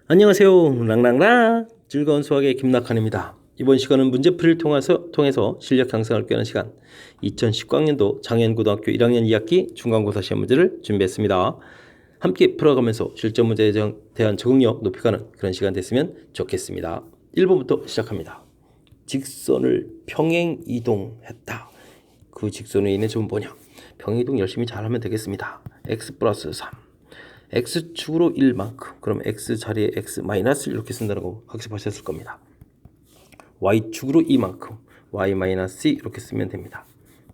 안녕하세요. 랑랑랑 즐거운 수학의 김낙한입니다. 이번 시간은 문제풀이를 통해서 실력 향상을 꾀하는 시간 2019학년도 장현고등학교 1학년 2학기 중간고사 시험 문제를 준비했습니다. 함께 풀어가면서 실전 문제에 대한 적응력 높이가는 그런 시간 됐으면 좋겠습니다. 1번부터 시작합니다. 직선을 평행 이동했다. 그 직선의 인의 점은 뭐냐? 평행 이동 열심히 잘하면 되겠습니다. x 플러스 3 x축으로 1만큼, 그럼 x 자리에 x 마이너스 이렇게 쓴다는 거 학습하셨을 겁니다. y축으로 2만큼, y 마이너스 이렇게 쓰면 됩니다.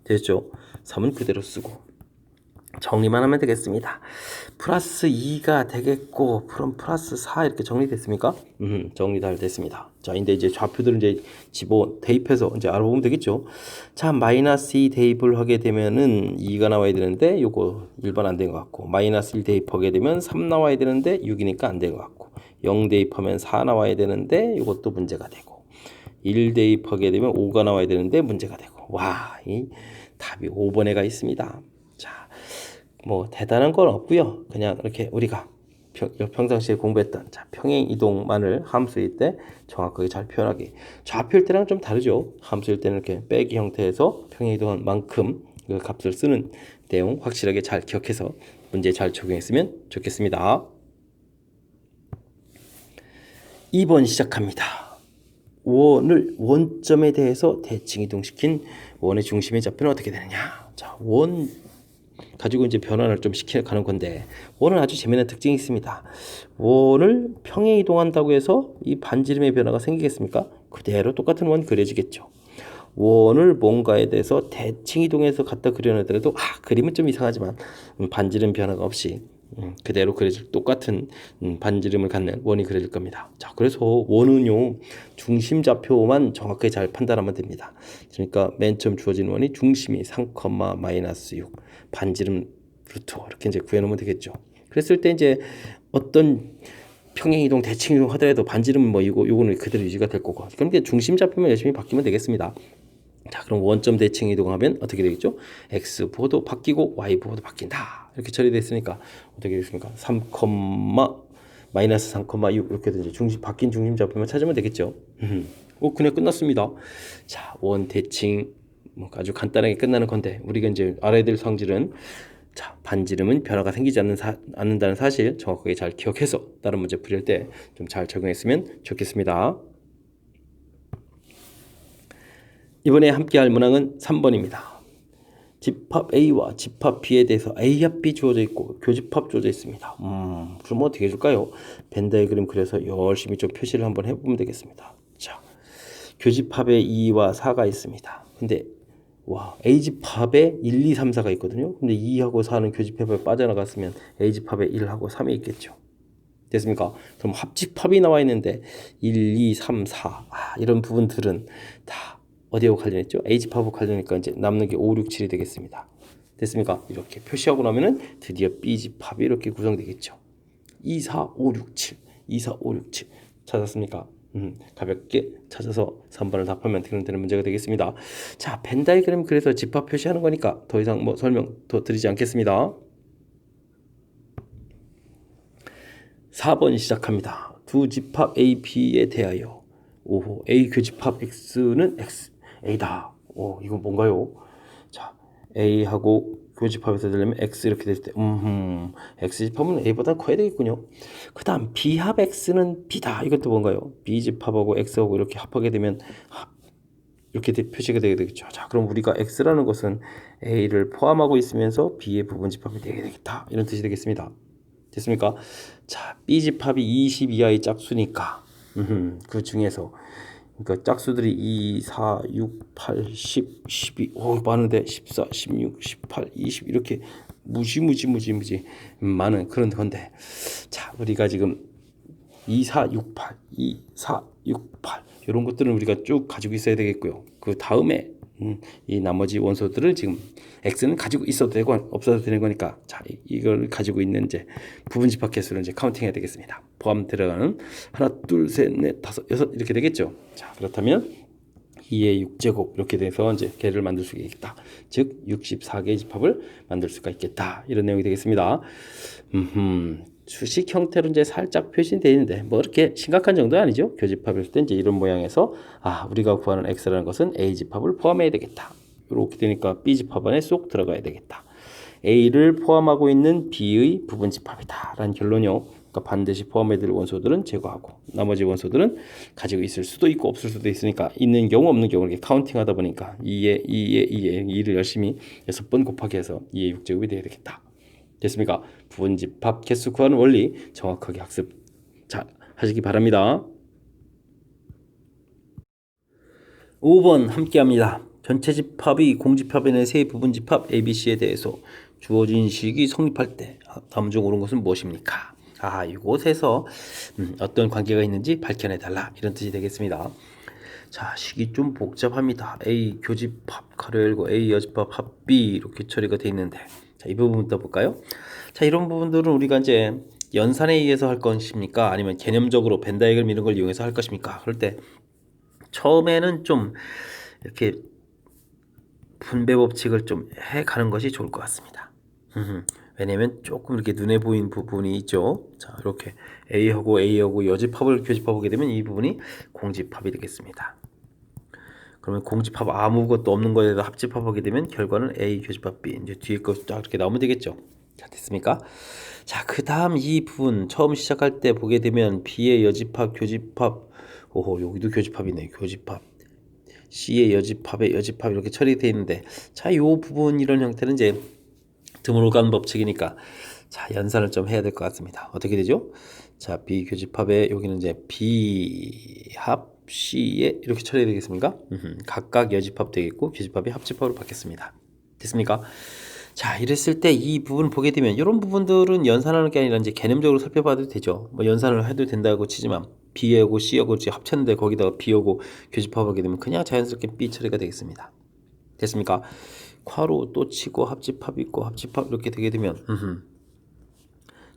됐죠? 3은 그대로 쓰고 정리만 하면 되겠습니다. 플러스 2가 되겠고, 그럼 플러스 4 이렇게 정리됐습니까? 정리 잘 됐습니다. 자, 이제 좌표들은 이제 대입해서 이제 알아보면 되겠죠. 자, 마이너스 2 대입을 하게 되면은 2가 나와야 되는데, 요거 1번 안 된 것 같고, 마이너스 1 대입하게 되면 3 나와야 되는데, 6이니까 안 된 것 같고, 0 대입하면 4 나와야 되는데, 요것도 문제가 되고, 1 대입하게 되면 5가 나와야 되는데, 문제가 되고, 와, 이 답이 5번에 가 있습니다. 뭐 대단한 건 없고요. 그냥 이렇게 우리가 평상시에 공부했던 평행 이동만을 함수일 때 정확하게 잘 표현하기. 좌표일 때랑 좀 다르죠. 함수일 때는 이렇게 빼기 형태에서 평행 이동한 만큼 그 값을 쓰는 내용 확실하게 잘 기억해서 문제에 잘 적용했으면 좋겠습니다. 2번 시작합니다. 원을 원점에 대해서 대칭 이동시킨 원의 중심의 좌표는 어떻게 되느냐. 자, 원 가지고 이제 변환을 좀 시켜가는 건데, 원은 아주 재미있는 특징이 있습니다. 원을 평행 이동한다고 해서 이 반지름의 변화가 생기겠습니까? 그대로 똑같은 원 그려지겠죠. 원을 뭔가에 대해서 대칭 이동해서 갖다 그려내더라도 그림은 좀 이상하지만 반지름 변화가 없이 그대로 그려질 똑같은 반지름을 갖는 원이 그려질 겁니다. 자, 그래서 원은요 중심 좌표만 정확하게 잘 판단하면 됩니다. 그러니까 맨 처음 주어진 원이 중심이 3, 마이너스 6 반지름 루트 이렇게 이제 구해놓으면 되겠죠. 그랬을 때 이제 어떤 평행 이동, 대칭 이동 하더라도 반지름은 뭐 요거는 그대로 유지가 될 거고. 그러니까 중심 좌표만 열심히 바뀌면 되겠습니다. 자, 그럼 원점 대칭 이동하면 어떻게 되겠죠? x 부호도 바뀌고 y 부호도 바뀐다. 이렇게 처리됐으니까 어떻게 되겠습니까? 3, 마이너스 3,6 이렇게 이제 바뀐 중심 좌표만 찾으면 되겠죠. 그냥 끝났습니다. 자, 원 대칭 뭐 아주 간단하게 끝나는 건데, 우리가 이제 알아야 될 성질은 자, 반지름은 변화가 생기지 않는다는 사실 정확하게 잘 기억해서 다른 문제 풀릴 때 좀 잘 적용했으면 좋겠습니다. 이번에 함께할 문항은 3번입니다. 집합 A와 집합 B에 대해서 A합 B 주어져 있고 교집합 주어져 있습니다. 그럼 어떻게 해줄까요? 벤 다이그램 그려서 열심히 좀 표시를 한번 해보면 되겠습니다. 자, 교집합에 2와 4가 있습니다. 근데 A집합에 1, 2, 3, 4가 있거든요. 근데 2하고 4는 교집합에 빠져나갔으면 A집합에 1하고 3이 있겠죠. 됐습니까? 그럼 합집합이 나와 있는데 1, 2, 3, 4 이런 부분들은 다 어디하고 관련했죠? A집합하고 관련이니까 이제 남는 게 5, 6, 7이 되겠습니다. 됐습니까? 이렇게 표시하고 나면은 드디어 B집합이 이렇게 구성되겠죠. 2, 4, 5, 6, 7 2, 4, 5, 6, 7 찾았습니까? 가볍게 찾아서 3번을 답하면 되는 문제가 되겠습니다. 자, 벤 다이그램 그래서 집합 표시하는 거니까 더 이상 뭐 설명 더 드리지 않겠습니다. 4번 시작합니다. 두 집합 A, B에 대하여 오호, A 교집합 X는 A다. 이건 뭔가요? 자, A하고 교집합에서 되려면 X 이렇게 됐을 때 X집합은 A보다 커야 되겠군요. 그 다음 B합 X는 B다. 이것도 뭔가요? B집합하고 X하고 이렇게 합하게 되면 이렇게 표시가 되게 되겠죠. 자, 그럼 우리가 X라는 것은 A를 포함하고 있으면서 B의 부분집합이 되게 되겠다. 이런 뜻이 되겠습니다. 됐습니까? 자, B집합이 20 이하의 짝수니까 그 중에서 그러니까 짝수들이 2, 4, 6, 8, 10, 12 많은데 14, 16, 18, 20 이렇게 무지 많은 그런 건데, 자, 우리가 지금 2, 4, 6, 8 2, 4, 6, 8 이런 것들은 우리가 쭉 가지고 있어야 되겠고요. 그 다음에 이 나머지 원소들을 지금 x는 가지고 있어도 되고 없어도 되는 거니까, 자, 이걸 가지고 있는 이제 부분집합 개수를 이제 카운팅해야 되겠습니다. 포함 들어가는 하나, 둘, 셋, 넷, 다섯, 여섯 이렇게 되겠죠. 자, 그렇다면 2의 6제곱 이렇게 돼서 이제 개를 만들 수가 있겠다. 즉 64개의 집합을 만들 수가 있겠다. 이런 내용이 되겠습니다. 수식 형태로 이제 살짝 표시되어 있는데 뭐 이렇게 심각한 정도는 아니죠. 교집합일 때 이제 이런 모양에서 우리가 구하는 x라는 것은 a 집합을 포함해야 되겠다. 이렇게 되니까 b 집합 안에 쏙 들어가야 되겠다. a를 포함하고 있는 b의 부분 집합이다 라는 결론이요. 그러니까 반드시 포함해야 될 원소들은 제거하고 나머지 원소들은 가지고 있을 수도 있고 없을 수도 있으니까 있는 경우 없는 경우 이렇게 카운팅하다 보니까 2를 열심히 6번 곱하기 해서 2의 6제곱이 돼야 되겠다. 됐습니까? 부분 집합 개수 구하는 원리 정확하게 학습 잘 하시기 바랍니다. 5번 함께합니다. 전체 집합이 공집합의 세 부분 집합 ABC에 대해서 주어진 식이 성립할 때 다음 중 옳은 것은 무엇입니까? 이곳에서 어떤 관계가 있는지 밝혀내달라 이런 뜻이 되겠습니다. 자, 식이 좀 복잡합니다. A 교집합 가로 열고 A 여집합 합 B 이렇게 처리가 되어 있는데 자, 이 부분부터 볼까요? 자, 이런 부분들은 우리가 이제 연산에 의해서 할 것입니까? 아니면 개념적으로 벤 다이어그램 이런 걸 이용해서 할 것입니까? 그럴 때 처음에는 좀 이렇게 분배 법칙을 좀 해가는 것이 좋을 것 같습니다. 왜냐면 조금 이렇게 눈에 보이는 부분이 있죠. 자, 이렇게 A하고 여집합을 교집합하게 되면 이 부분이 공집합이 되겠습니다. 그러면 공집합 아무것도 없는 거에다 합집합하게 되면 결과는 A 교집합 B 이제 뒤에 거 딱 이렇게 나오면 되겠죠. 자, 됐습니까? 자, 그 다음 이 부분 처음 시작할 때 보게 되면 B의 여집합 교집합 여기도 교집합이네. 교집합 C의 여집합에 여집합 이렇게 처리되어 있는데 자, 요 부분 이런 형태는 이제 드물어간 법칙이니까 자, 연산을 좀 해야 될 것 같습니다. 어떻게 되죠? 자, B 교집합에 여기는 이제 B 합 C에 이렇게 처리되겠습니까? 각각 여집합 되겠고 교집합이 합집합으로 바뀌었습니다. 됐습니까? 자, 이랬을 때 이 부분 보게 되면 이런 부분들은 연산하는 게 아니라 이제 개념적으로 살펴봐도 되죠. 뭐 연산을 해도 된다고 치지만 B하고 C하고 합쳤는데 거기다가 B하고 교집합하게 되면 그냥 자연스럽게 B 처리가 되겠습니다. 됐습니까? 괄호 또 치고 합집합 있고 합집합 이렇게 되게 되면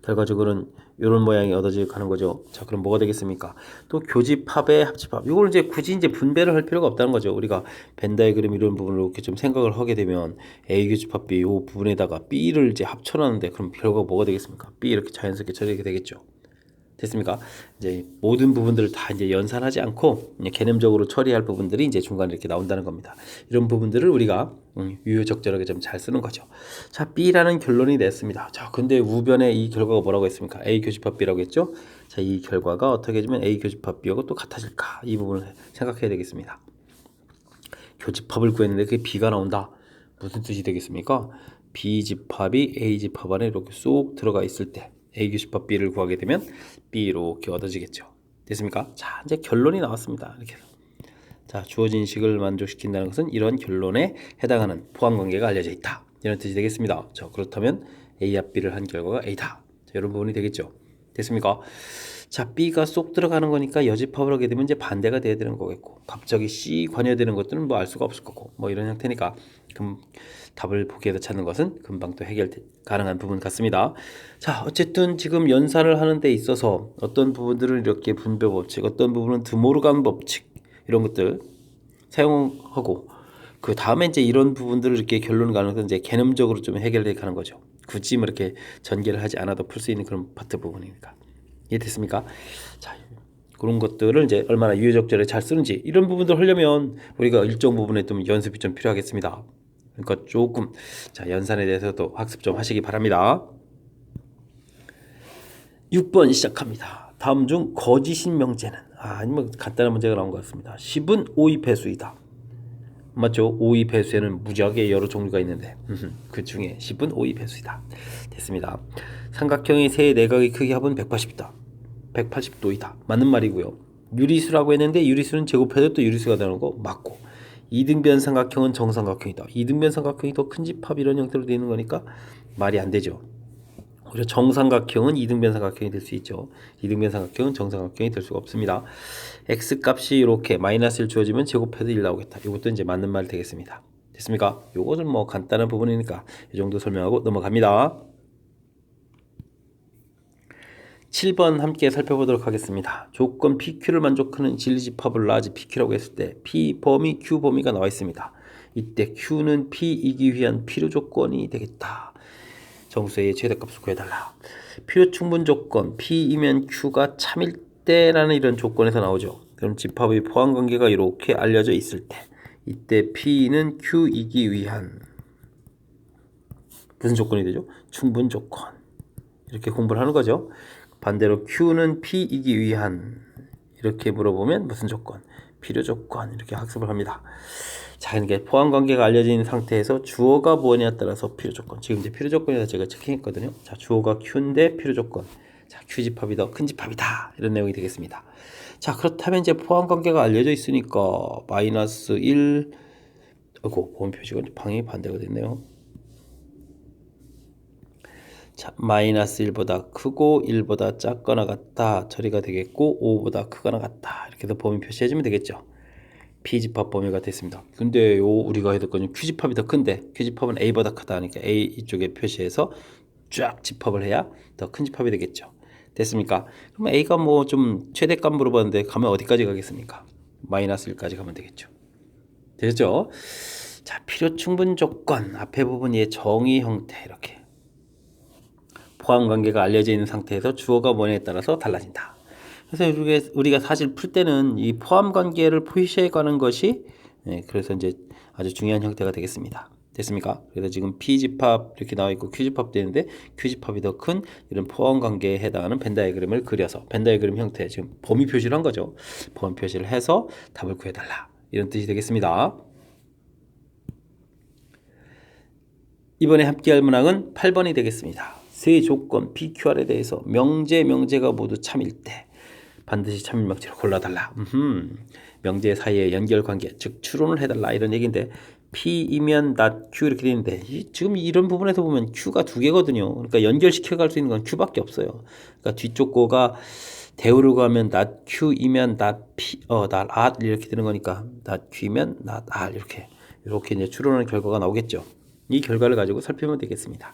결과적으로는 이런 모양이 얻어져 가는 거죠. 자, 그럼 뭐가 되겠습니까? 또 교집합의 합집합. 이걸 이제 굳이 이제 분배를 할 필요가 없다는 거죠. 우리가 벤 다이어그램 이런 부분을 이렇게 좀 생각을 하게 되면 A 교집합 B 이 부분에다가 B를 이제 합쳐놨는데 그럼 결과가 뭐가 되겠습니까? B 이렇게 자연스럽게 처리하게 되겠죠. 됐습니까? 이제 모든 부분들을 다 이제 연산하지 않고 개념적으로 처리할 부분들이 이제 중간에 이렇게 나온다는 겁니다. 이런 부분들을 우리가 유효적절하게 좀 잘 쓰는 거죠. 자, B라는 결론이 냈습니다. 자, 근데 우변에 이 결과가 뭐라고 했습니까? A 교집합 B라고 했죠? 자, 이 결과가 어떻게 해주면 A 교집합 B하고 또 같아질까? 이 부분을 생각해야 되겠습니다. 교집합을 구했는데 그게 B가 나온다. 무슨 뜻이 되겠습니까? B 집합이 A 집합 안에 이렇게 쏙 들어가 있을 때 A 교집합 B를 구하게 되면 B 이렇게 얻어지겠죠. 됐습니까? 자, 이제 결론이 나왔습니다. 이렇게 해서. 자, 주어진 식을 만족시킨다는 것은 이런 결론에 해당하는 포함 관계가 알려져 있다. 이런 뜻이 되겠습니다. 자, 그렇다면 A 합 B를 한 결과가 A다. 자, 이런 부분이 되겠죠. 됐습니까? 자, B가 쏙 들어가는 거니까 여집합을 하게 되면 이제 반대가 돼야 되는 거겠고 갑자기 C 관여되는 것들은 뭐 알 수가 없을 거고 뭐 이런 형태니까 그럼 답을 보기에서 찾는 것은 금방 또 해결 가능한 부분 같습니다. 자, 어쨌든 지금 연산을 하는 데 있어서 어떤 부분들을 이렇게 분배 법칙, 어떤 부분은 드모르간 법칙 이런 것들 사용하고 그 다음에 이제 이런 부분들을 이렇게 결론을 가는 건 이제 개념적으로 좀 해결돼 가는 거죠. 굳이 뭐 이렇게 전개를 하지 않아도 풀 수 있는 그런 파트 부분이니까. 이해됐습니까? 자, 그런 것들을 이제 얼마나 유효적절하게 잘 쓰는지 이런 부분들 하려면 우리가 일정 부분에 좀 연습이 좀 필요하겠습니다. 그러니까 조금 자, 연산에 대해서도 학습 좀 하시기 바랍니다. 6번 시작합니다. 다음 중 거짓인 명제는 아니면 간단한 문제가 나온 것 같습니다. 10은 5의 배수이다. 맞죠? 5의 배수에는 무지하게 여러 종류가 있는데 그 중에 10은 5의 배수이다. 됐습니다. 삼각형의 세 내각의 크기 합은 180이다. 180도이다. 맞는 말이고요. 유리수라고 했는데 유리수는 제곱해도 또 유리수가 되는 거 맞고 이등변 삼각형은 정삼각형이다. 이등변 삼각형이 더 큰 집합 이런 형태로 되는 거니까 말이 안 되죠. 오히려 정삼각형은 이등변 삼각형이 될 수 있죠. 이등변 삼각형은 정삼각형이 될 수가 없습니다. x값이 이렇게 마이너스 1 주어지면 제곱해도 1 나오겠다. 이것도 이제 맞는 말 되겠습니다. 됐습니까? 요것은 뭐 간단한 부분이니까 이 정도 설명하고 넘어갑니다. 7번 함께 살펴보도록 하겠습니다. 조건 PQ를 만족하는 진리집합을 라지 PQ라고 했을 때 P 범위, Q 범위가 나와 있습니다. 이때 Q는 P이기 위한 필요 조건이 되겠다. 정수의 최대값을 구해달라. 필요 충분 조건 P이면 Q가 참일 때라는 이런 조건에서 나오죠. 그럼 집합의 포함 관계가 이렇게 알려져 있을 때 이때 P는 Q이기 위한 무슨 조건이 되죠? 충분 조건. 이렇게 공부를 하는 거죠. 반대로 Q는 P이기 위한 이렇게 물어보면 무슨 조건? 필요 조건. 이렇게 학습을 합니다. 자, 이게 포함 관계가 알려져 있는 상태에서 주어가 뭐냐에 따라서 필요 조건. 지금 이제 필요 조건에다 제가 체킹했거든요. 자, 주어가 Q인데 필요 조건. 자, Q 집합이 더 큰 집합이다. 이런 내용이 되겠습니다. 자, 그렇다면 이제 포함 관계가 알려져 있으니까 마이너스 1 아이고, 보험 표시가 방향이 반대가 됐네요. 자, 마이너스 1보다 크고 1보다 작거나 같다 처리가 되겠고 5보다 크거나 같다 이렇게 해서 범위 표시해주면 되겠죠. P집합 범위가 됐습니다. 근데 우리가 해야 될 거는 Q집합이 더 큰데 Q집합은 A보다 크다 하니까 A 이쪽에 표시해서 쫙 집합을 해야 더 큰 집합이 되겠죠. 됐습니까? 그럼 A가 뭐 좀 최대값 물어봤는데 가면 어디까지 가겠습니까? 마이너스 1까지 가면 되겠죠. 되겠죠? 자, 필요 충분 조건 앞에 부분이 정의 형태 이렇게 포함 관계가 알려져 있는 상태에서 주어가 뭐냐에 따라서 달라진다. 그래서 우리가 사실 풀 때는 이 포함 관계를 표시해 가는 것이 그래서 이제 아주 중요한 형태가 되겠습니다. 됐습니까? 그래서 지금 P집합 이렇게 나와 있고 Q집합 되는데 Q집합이 더 큰 이런 포함 관계에 해당하는 벤 다이어그램을 그려서 벤 다이어그램 형태 지금 범위 표시를 한 거죠. 범위 표시를 해서 답을 구해달라. 이런 뜻이 되겠습니다. 이번에 함께할 문항은 8번이 되겠습니다. 세 조건 PQR에 대해서 명제가 모두 참일 때 반드시 참일 명제를 골라달라. 명제 사이의 연결관계 즉 추론을 해달라 이런 얘기인데 P이면 not Q 이렇게 되는데 지금 이런 부분에서 보면 Q가 두 개거든요. 그러니까 연결시켜 갈 수 있는 건 Q밖에 없어요. 그러니까 뒤쪽 거가 대우를 가면 not Q이면 not P, not R 이렇게 되는 거니까 not Q이면 not R 이렇게 이제 추론하는 결과가 나오겠죠. 이 결과를 가지고 살펴보면 되겠습니다.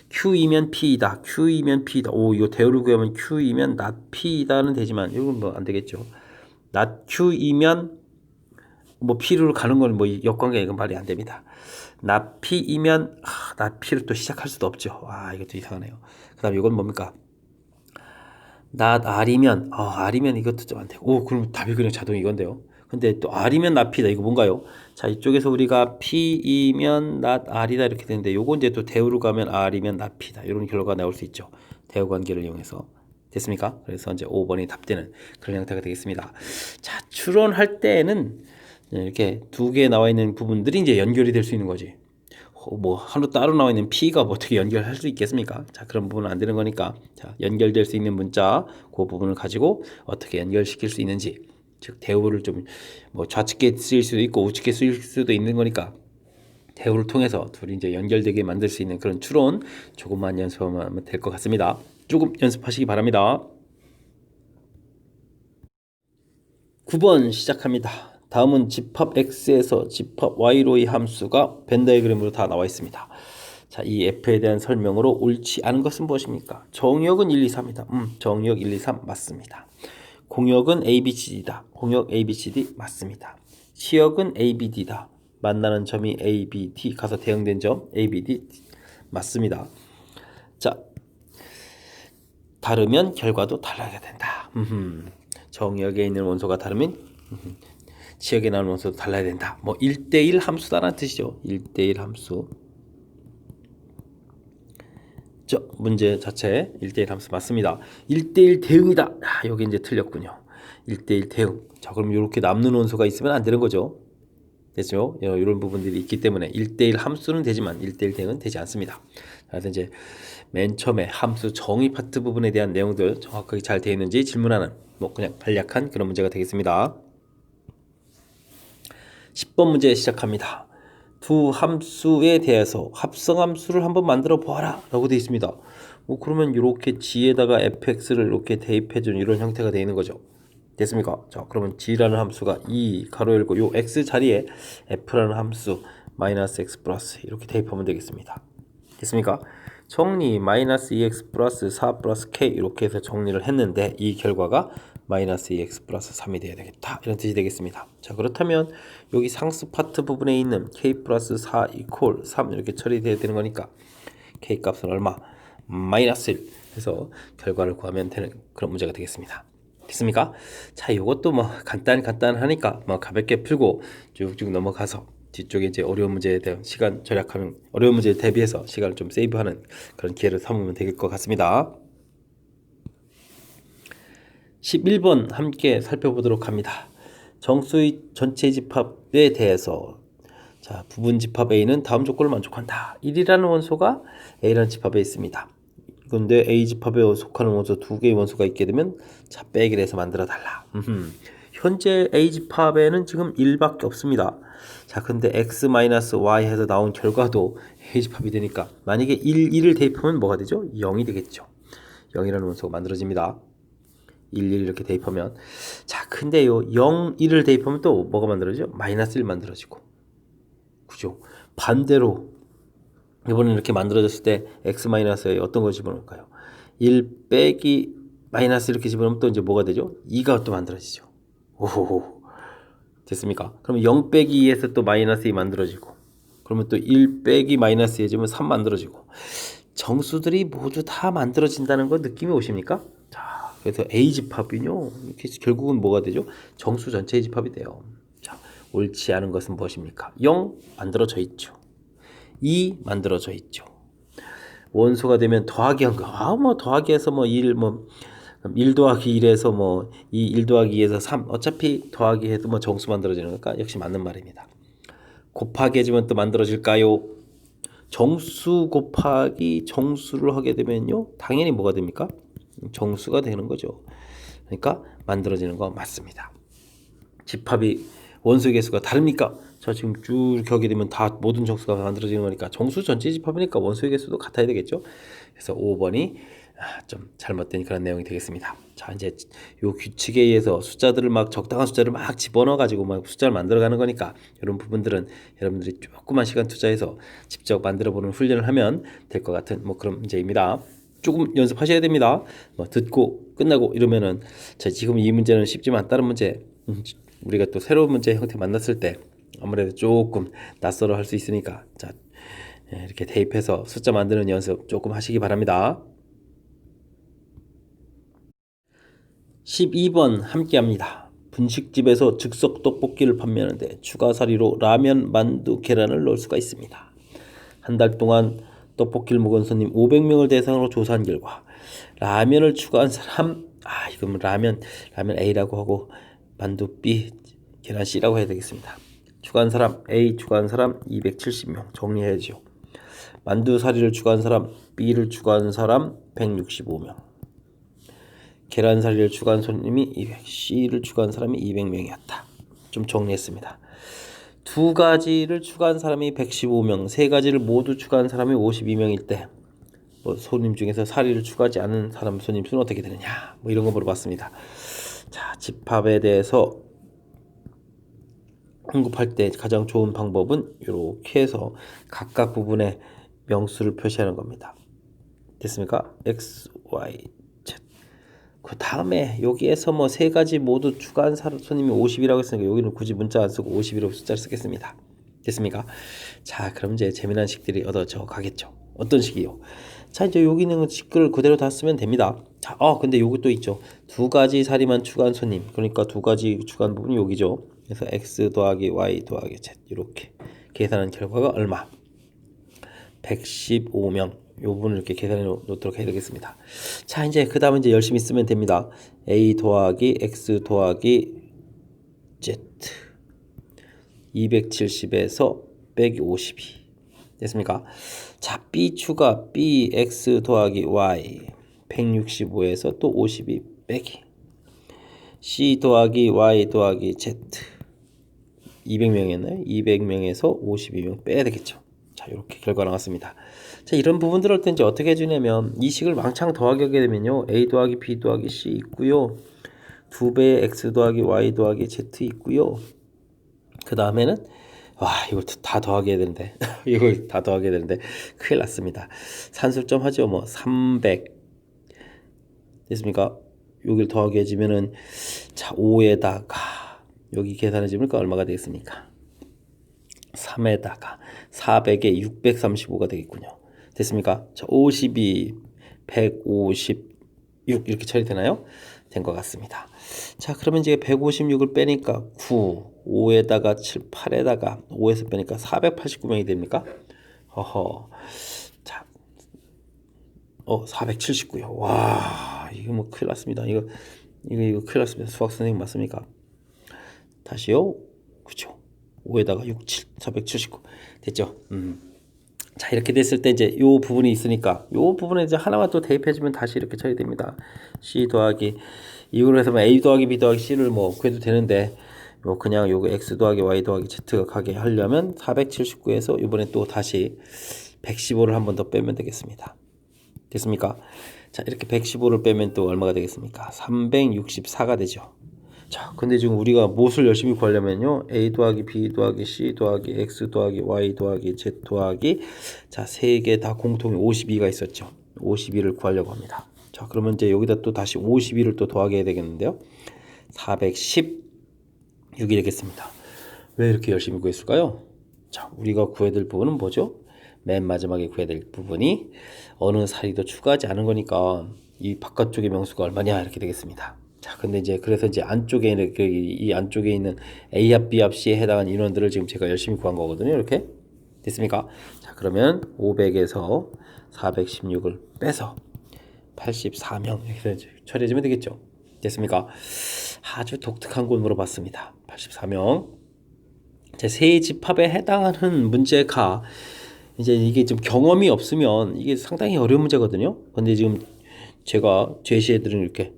Q이면 P이다. Q이면 P이다. 오, 이거 대우를 구하면 Q이면 not P이다는 되지만 이건 뭐 안 되겠죠. not Q이면 뭐 P로 가는 건 뭐 역관계 이건 말이 안 됩니다. not P이면 not P를 또 시작할 수도 없죠. 아, 이것도 이상하네요. 그다음 이건 뭡니까? not R이면 R이면 이것도 좀 안 되고. 오, 그럼 답이 그냥 자동 이건데요. 근데 또 R이면 not P다. 이거 뭔가요? 자, 이쪽에서 우리가 P이면 not R이다 이렇게 되는데 요거 이제 또 대우로 가면 R이면 not P다. 이런 결과가 나올 수 있죠. 대우 관계를 이용해서. 됐습니까? 그래서 이제 5번이 답되는 그런 형태가 되겠습니다. 자, 추론할 때에는 이렇게 두 개 나와 있는 부분들이 이제 연결이 될 수 있는 거지. 뭐 하루 따로 나와 있는 P가 뭐 어떻게 연결할 수 있겠습니까? 자, 그런 부분은 안 되는 거니까 자, 연결될 수 있는 문자 그 부분을 가지고 어떻게 연결시킬 수 있는지 즉 대우를 좀 뭐 좌측에 쓰일 수도 있고 우측에 쓰일 수도 있는 거니까 대우를 통해서 둘이 이제 연결되게 만들 수 있는 그런 추론 조금만 연습하면 될 것 같습니다. 조금 연습하시기 바랍니다. 9번 시작합니다. 다음은 집합 X에서 집합 Y로의 함수가 벤 다이어그램으로 다 나와 있습니다. 자, 이 F에 대한 설명으로 옳지 않은 것은 무엇입니까? 정역은 1, 2, 3이다. 정역 1, 2, 3 맞습니다. 공역은 ABCD다. 공역 ABCD 맞습니다. 시역은 ABD다. 만나는 점이 ABD 가서 대응된 점 ABD 맞습니다. 자, 다르면 결과도 달라야 된다. 정역에 있는 원소가 다르면 지역에 나오는 원소도 달라야 된다. 뭐 1대1 함수다라는 뜻이죠. 1대1 함수. 문제 자체 1대1 함수 맞습니다. 1대1 대응이다. 여기 이제 틀렸군요. 1대1 대응. 자, 그럼 이렇게 남는 원소가 있으면 안 되는 거죠. 됐죠? 이런 부분들이 있기 때문에 1대1 함수는 되지만 1대1 대응은 되지 않습니다. 그래서 이제 맨 처음에 함수 정의 파트 부분에 대한 내용들 정확하게 잘 되어 있는지 질문하는 뭐 그냥 간략한 그런 문제가 되겠습니다. 10번 문제 시작합니다. 두 함수에 대해서 합성함수를 한번 만들어 보아라 라고 되어 있습니다. 뭐 그러면 이렇게 g에다가 fx를 이렇게 대입해 준 이런 형태가 되어 있는 거죠. 됐습니까? 자, 그러면 g라는 함수가 2 가로 열고 요 x 자리에 f라는 함수 마이너스 x 플러스 이렇게 대입하면 되겠습니다. 됐습니까? 정리 마이너스 2x 플러스 4 플러스 k 이렇게 해서 정리를 했는데 이 결과가 마이너스 2x 플러스 3이 되어야 되겠다 이런 뜻이 되겠습니다. 자, 그렇다면 여기 상수 파트 부분에 있는 k 플러스 4 이퀄 3 이렇게 처리되어야 되는 거니까 k 값은 얼마? 마이너스 1. 해서 결과를 구하면 되는 그런 문제가 되겠습니다. 됐습니까? 자, 이것도 뭐 간단하니까 뭐 가볍게 풀고 쭉쭉 넘어가서 뒤쪽에 이제 어려운 문제에 대한 시간 절약하는, 어려운 문제에 대비해서 시간을 좀 세이브하는 그런 기회를 삼으면 될 것 같습니다. 11번 함께 살펴보도록 합니다. 정수의 전체 집합에 대해서, 자, 부분 집합 A는 다음 조건을 만족한다. 1이라는 원소가 A라는 집합에 있습니다. 그런데 A 집합에 속하는 원소 두 개의 원소가 있게 되면 자, 빼기를 해서 만들어 달라. 현재 A 집합에는 지금 1밖에 없습니다. 자, 근데 X-Y 해서 나온 결과도 A 집합이 되니까 만약에 1을 대입하면 뭐가 되죠? 0이 되겠죠. 0이라는 원소가 만들어집니다. 1 이렇게 대입하면, 자, 근데요 0, 1을 대입하면 또 뭐가 만들어지죠? -1 만들어지고, 그죠? 반대로 이번에 이렇게 만들어졌을 때 x-에 어떤 걸 집어넣을까요? 1 빼기 마이너스 이렇게 집어넣으면 또 이제 뭐가 되죠? 2가 또 만들어지죠. 오호호, 됐습니까? 그럼 0 빼기 2에서 또 -2 만들어지고, 그러면 또 1 빼기 마이너스 2 해주면 3 만들어지고, 정수들이 모두 다 만들어진다는 거 느낌이 오십니까? 자, 그래서 A 집합이요, 이렇게 결국은 뭐가 되죠? 정수 전체의 집합이 돼요. 자, 옳지 않은 것은 무엇입니까? 0 만들어져 있죠. 2 만들어져 있죠. 원소가 되면 더하기 한 거, 뭐 더하기 해서 뭐 1, 뭐 1 더하기 1에서 뭐 1 더하기 2에서 3, 어차피 더하기 해도 뭐 정수 만들어지는 거니까 역시 맞는 말입니다. 곱하기 해주면 또 만들어질까요? 정수 곱하기 정수를 하게 되면요, 당연히 뭐가 됩니까? 정수가 되는 거죠. 그러니까 만들어지는 거 맞습니다. 집합이 원소의 개수가 다릅니까? 자, 지금 쭉 이렇게 하게 되면 다 모든 정수가 만들어지는 거니까 정수 전체 집합이니까 원소의 개수도 같아야 되겠죠. 그래서 5번이 좀 잘못된 그런 내용이 되겠습니다. 자, 이제 요 규칙에 의해서 숫자들을 막 적당한 숫자를 막 집어넣어 가지고 막 숫자를 만들어가는 거니까 이런 부분들은 여러분들이 조금만 시간 투자해서 직접 만들어보는 훈련을 하면 될 것 같은 뭐 그런 문제입니다. 조금 연습하셔야 됩니다. 뭐 듣고 끝나고 이러면은, 자, 지금 이 문제는 쉽지만 다른 문제, 우리가 또 새로운 문제 형태 만났을 때 아무래도 조금 낯설어 할 수 있으니까, 자, 이렇게 대입해서 숫자 만드는 연습 조금 하시기 바랍니다. 12번 함께 합니다. 분식집에서 즉석 떡볶이를 판매하는데 추가 사리로 라면, 만두, 계란을 넣을 수가 있습니다. 한 달 동안 떡볶이를 먹은 손님 500명을 대상으로 조사한 결과 라면을 추가한 사람, 이건 라면 A라고 하고 만두 B, 계란 C라고 해야 되겠습니다. 추가한 사람 A, 추가한 사람 270명 정리해야죠. 만두 사리를 추가한 사람 B를 추가한 사람 165명, 계란 사리를 추가한 손님이 200, C를 추가한 사람이 200명이었다. 좀 정리했습니다. 두 가지를 추가한 사람이 115명, 세 가지를 모두 추가한 사람이 52명일 때 뭐 손님 중에서 사리를 추가하지 않은 사람 손님 수는 어떻게 되느냐, 뭐 이런 거 물어봤습니다. 자, 집합에 대해서 언급할 때 가장 좋은 방법은 이렇게 해서 각각 부분에 명수를 표시하는 겁니다. 됐습니까? X, Y, Z. 그 다음에 여기에서 뭐 세 가지 모두 추가한 손님이 50이라고 했으니까 여기는 굳이 문자 안 쓰고 50이라고 숫자를 쓰겠습니다. 됐습니까? 자, 그럼 이제 재미난 식들이 얻어져 가겠죠. 어떤 식이요? 자, 이제 여기는 식을 그대로 다 쓰면 됩니다. 자, 근데 여기 또 있죠. 두 가지 사리만 추가한 손님, 그러니까 두 가지 추가한 부분이 여기죠. 그래서 X 더하기 Y 더하기 Z 이렇게 계산한 결과가 얼마? 115명. 요 부분을 이렇게 계산해 놓도록 해야 되겠습니다. 자, 이제 그 다음에 이제 열심히 쓰면 됩니다. A 더하기 X 더하기 Z 270에서 빼기 52 됐습니까? 자, B 추가 B X 더하기 Y 165에서 또 52 빼기 C 더하기 Y 더하기 Z 200명이었나요? 200명에서 52명 빼야 되겠죠. 자, 이렇게 결과 나왔습니다. 자, 이런 부분들 할 때 이제 어떻게 해주냐면 이 식을 왕창 더하게 하게 되면요, A 더하기 B 더하기 C 있고요, 2배의 X 더하기 Y 더하기 Z 있고요, 그 다음에는 이거 다 더하게 해야 되는데 이걸 다 더하게 해야 되는데 큰일 났습니다. 산술점 하죠. 뭐 300 됐습니까? 여기를 더하게 해주면은, 자, 5에다가 여기 계산해주면 얼마가 되겠습니까? 3에다가 400에 635가 되겠군요. 됐습니까? 자, 52 156 이렇게 처리되나요? 된 것 같습니다. 자, 그러면 이제 156을 빼니까 9, 5에다가 7, 8에다가 5에서 빼니까 489명이 됩니까? 허허. 자, 479요. 와, 이거 뭐 큰일 났습니다. 이거 큰일 났습니다. 수학 선생님 맞습니까? 다시요. 그죠? 5에다가 6, 7, 479 됐죠? 자, 이렇게 됐을 때 이제 요 부분이 있으니까 요 부분에 이제 하나만 또 대입해주면 다시 이렇게 처리됩니다. C 더하기 이걸로 해서 A 더하기 B 더하기 C를 뭐 구해도 되는데 요 그냥 요거 X 더하기 Y 더하기 Z가 가게 하려면 479에서 이번에 또 다시 115를 한 번 더 빼면 되겠습니다. 됐습니까? 자, 이렇게 115를 빼면 또 얼마가 되겠습니까? 364가 되죠. 자, 근데 지금 우리가 무엇을 열심히 구하려면요, A 더하기 B 더하기 C 더하기 X 더하기 Y 더하기 Z 더하기, 자, 세 개 다 공통이 52가 있었죠. 52를 구하려고 합니다. 자, 그러면 이제 여기다 또 다시 52를 또 더하게 해야 되겠는데요. 416이 되겠습니다. 왜 이렇게 열심히 구했을까요? 자, 우리가 구해야 될 부분은 뭐죠? 맨 마지막에 구해야 될 부분이 어느 사이도 추가하지 않은 거니까 이 바깥쪽의 명수가 얼마냐 이렇게 되겠습니다. 자, 근데 이제 그래서 이제 안쪽에 이 안쪽에 있는 A 합 B 합 C에 해당하는 인원들을 지금 제가 열심히 구한 거거든요. 이렇게 됐습니까? 자, 그러면 500에서 416을 빼서 84명 이렇게 처리해주면 되겠죠. 됐습니까? 아주 독특한 걸 물어봤습니다. 84명. 제 세 집합에 해당하는 문제가 이제 이게 좀 경험이 없으면 이게 상당히 어려운 문제거든요. 근데 지금 제가 제시해드린 이렇게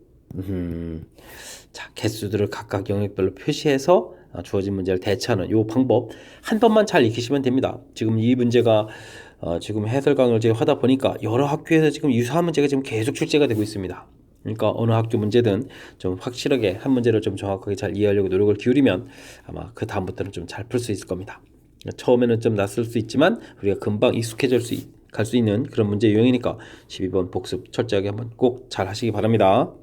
자, 개수들을 각각 영역별로 표시해서 주어진 문제를 대처하는 이 방법 한 번만 잘 익히시면 됩니다. 지금 이 문제가 지금 해설 강의를 제가 하다 보니까 여러 학교에서 지금 유사한 문제가 지금 계속 출제가 되고 있습니다. 그러니까 어느 학교 문제든 좀 확실하게 한 문제를 좀 정확하게 잘 이해하려고 노력을 기울이면 아마 그 다음부터는 좀 잘 풀 수 있을 겁니다. 처음에는 좀 낯설 수 있지만 우리가 금방 익숙해질 갈 수 있는 그런 문제 유형이니까 12번 복습 철저하게 한번 꼭 잘 하시기 바랍니다.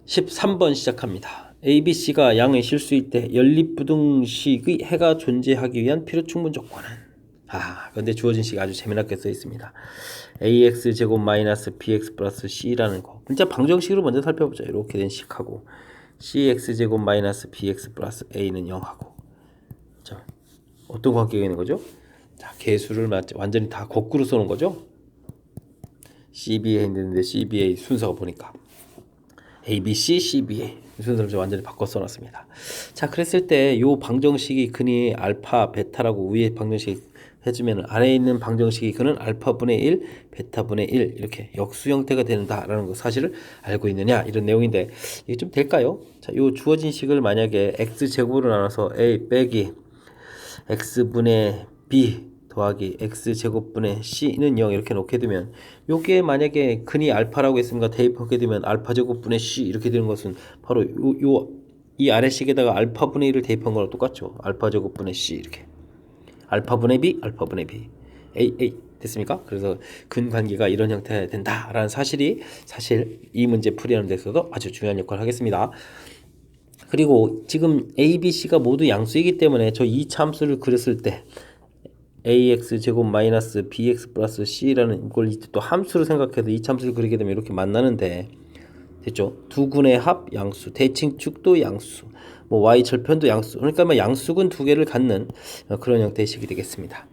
13번 시작합니다. ABC가 양의 실수일 때 연립부등식의 해가 존재하기 위한 필요충분 조건은 근데 주어진 식이 아주 재미나게 써 있습니다. ax 제곱 마이너스 bx 플러스 c라는 거. 진짜 방정식으로 먼저 살펴보죠. 이렇게 된 식하고 cx 제곱 마이너스 bx 플러스 a는 0하고. 자, 어떤 관계가 있는 거죠? 자, 개수를 완전히 다 거꾸로 써놓은 거죠. CBA 했는데 CBA 순서가 보니까 ABC, CBA 순서를 완전히 바꿔 써놨습니다. 자, 그랬을 때 요 방정식이 근이 알파, 베타라고 위에 방정식 해주면 아래에 있는 방정식이 근은 알파분의 1, 베타분의 1 이렇게 역수 형태가 된다라는 거 사실을 알고 있느냐 이런 내용인데 이게 좀 될까요? 자, 요 주어진 식을 만약에 x제곱으로 나눠서 a 빼기 x분의 b 더하기 x제곱분의 c는 0 이렇게 놓게 되면 요게 만약에 근이 알파라고 했으니까 대입하게 되면 알파제곱분의 c 이렇게 되는 것은 바로 이 아래식에다가 알파분의 1을 대입한 거랑 똑같죠. 알파제곱분의 c 이렇게 알파분의 b 알파분의 b a 됐습니까? 그래서 근관계가 이런 형태가 된다라는 사실이 사실 이 문제 풀이하는 데서도 아주 중요한 역할을 하겠습니다. 그리고 지금 a, b, c가 모두 양수이기 때문에 저 이 함수를 그렸을 때 ax 제곱 마이너스 bx 플러스 c라는 이걸 또 함수로 생각해서 이 함수를 그리게 되면 이렇게 만나는데 됐죠? 두 군의 합 양수, 대칭축도 양수, 뭐 y 절편도 양수. 그러니까 뭐 양수근 두 개를 갖는 그런 형태의 식이 되겠습니다.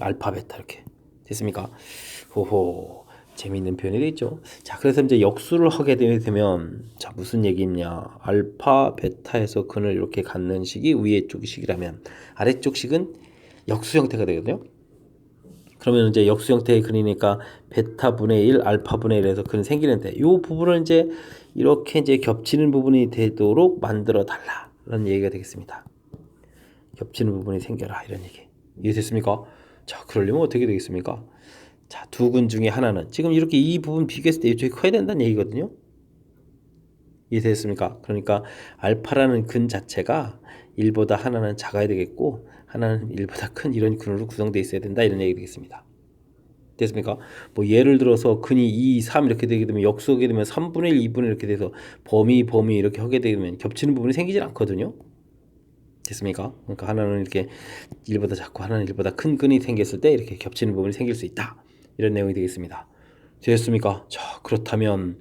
알파, 베타 이렇게 됐습니까? 호호, 재미있는 표현이 되겠죠. 자, 그래서 이제 역수를 하게 되면 자, 무슨 얘기냐? 알파, 베타에서 근을 이렇게 갖는 식이 위에 쪽 식이라면 아래쪽 식은 역수 형태가 되거든요. 그러면 이제 역수 형태의 근이니까 베타분의 1, 알파분의 1에서 근이 생기는데 이 부분을 이제 이렇게 이제 겹치는 부분이 되도록 만들어 달라라는 얘기가 되겠습니다. 겹치는 부분이 생겨라 이런 얘기. 이해됐습니까? 자, 그러려면 어떻게 되겠습니까? 자, 두 근 중에 하나는 지금 이렇게 이 부분 비교했을 때 이쪽이 커야 된다는 얘기거든요. 이해됐습니까? 그러니까 알파라는 근 자체가 1보다 하나는 작아야 되겠고 하나는 1보다 큰 이런 근으로 구성되어 있어야 된다 이런 얘기 되겠습니다. 됐습니까? 뭐 예를 들어서 근이 2, 3 이렇게 되게 되면 역수하게 되면 3분의 1, 2분의 1 이렇게 돼서 범위 이렇게 하게 되면 겹치는 부분이 생기질 않거든요. 됐습니까? 그러니까 하나는 이렇게 1보다 작고 하나는 1보다 큰 근이 생겼을 때 이렇게 겹치는 부분이 생길 수 있다. 이런 내용이 되겠습니다. 되셨습니까? 자, 그렇다면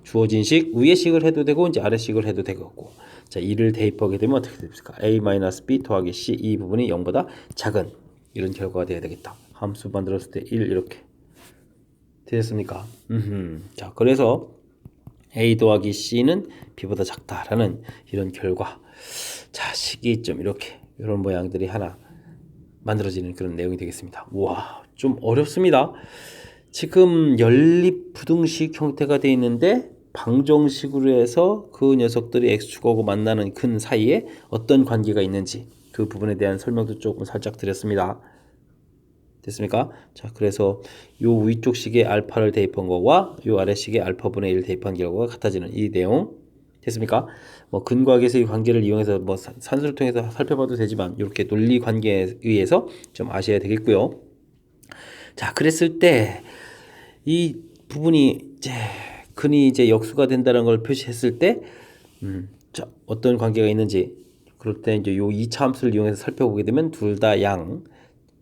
주어진 식 위의 식을 해도 되고 이제 아래 식을 해도 되겠고, 자, 이를 대입하게 되면 어떻게 됩니까? a-b 더하기 c, 이 부분이 0보다 작은 이런 결과가 되어야 되겠다. 함수 만들었을 때 1 이렇게 되셨습니까? 자, 그래서 a 더하기 c는 b보다 작다라는 이런 결과. 자, 식이 좀 이렇게 이런 모양들이 하나 만들어지는 그런 내용이 되겠습니다. 와, 좀 어렵습니다. 지금 연립부등식 형태가 되어 있는데 방정식으로 해서 그 녀석들이 x축하고 만나는 근 사이에 어떤 관계가 있는지 그 부분에 대한 설명도 조금 살짝 드렸습니다. 됐습니까? 자, 그래서 요 위쪽 식에 알파를 대입한 거와 요 아래 식에 알파분의 1을 대입한 결과가 같아지는 이 내용 됐습니까? 뭐 근과계수의 관계를 이용해서 뭐 산수를 통해서 살펴봐도 되지만 이렇게 논리 관계에 의해서 좀 아셔야 되겠고요. 자, 그랬을 때 이 부분이 이제 근이 이제 역수가 된다는 걸 표시했을 때 자, 어떤 관계가 있는지 그럴 때 이제 요 2차 함수를 이용해서 살펴보게 되면 둘 다 양,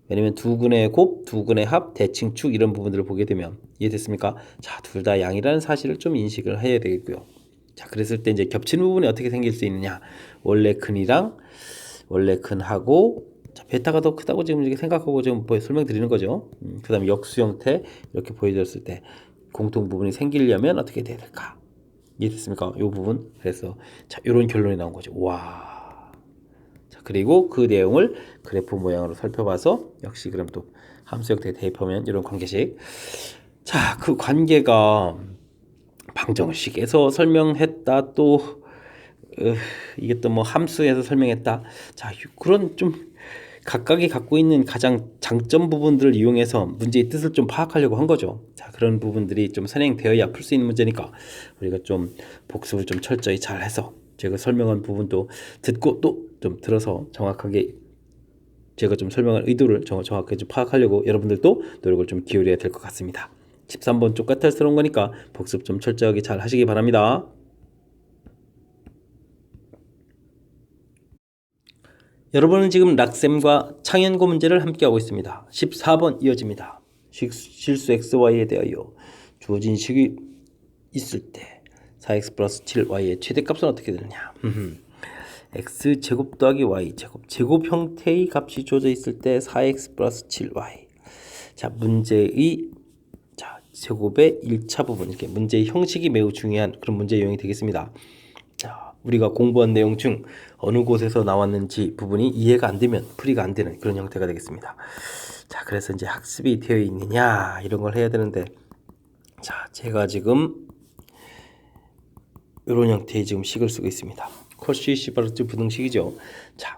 왜냐면 두 근의 곱, 두 근의 합, 대칭축 이런 부분들을 보게 되면 이해됐습니까? 자, 둘 다 양이라는 사실을 좀 인식을 해야 되겠고요. 자, 그랬을 때 이제 겹치는 부분이 어떻게 생길 수 있느냐? 원래 근이랑 원래 근하고 자, 베타가 더 크다고 지금 이렇게 생각하고 지금 설명드리는 거죠. 그다음에 역수 형태 이렇게 보여줬을 때 공통 부분이 생기려면 어떻게 돼야 될까? 이해됐습니까? 이 부분. 그래서 자, 이런 결론이 나온 거죠. 와. 자, 그리고 그 내용을 그래프 모양으로 살펴봐서 역시 그럼 또 함수 형태에 대입하면 이런 관계식. 자, 그 관계가 방정식에서 설명했다 또 이게 또 뭐 함수에서 설명했다. 자, 그런 좀 각각이 갖고 있는 가장 장점 부분들을 이용해서 문제의 뜻을 좀 파악하려고 한 거죠. 자, 그런 부분들이 좀 선행되어야 풀 수 있는 문제니까 우리가 좀 복습을 좀 철저히 잘 해서 제가 설명한 부분도 듣고 또 좀 들어서 정확하게 제가 좀 설명한 의도를 정확하게 좀 파악하려고 여러분들도 노력을 좀 기울여야 될 것 같습니다. 13번 좀 까탈스러운 거니까 복습 좀 철저하게 잘 하시기 바랍니다. 여러분은 지금 락셈과 창현고 문제를 함께하고 있습니다. 14번 이어집니다. 실수 xy에 대하여 주어진 식이 있을 때 4x 플러스 7y의 최대값은 어떻게 되느냐? x제곱 더하기 y제곱 제곱 형태의 값이 주어져 있을 때 4x 플러스 7y. 자, 문제의 제곱의 1차 부분, 이렇게 문제의 형식이 매우 중요한 그런 문제 유형이 되겠습니다. 자, 우리가 공부한 내용 중 어느 곳에서 나왔는지 부분이 이해가 안 되면 풀이가 안 되는 그런 형태가 되겠습니다. 자, 그래서 이제 학습이 되어 있느냐 이런 걸 해야 되는데, 자, 제가 지금 이런 형태의 지금 식을 쓰고 있습니다. 커시 시바르트 부등식이죠. 자,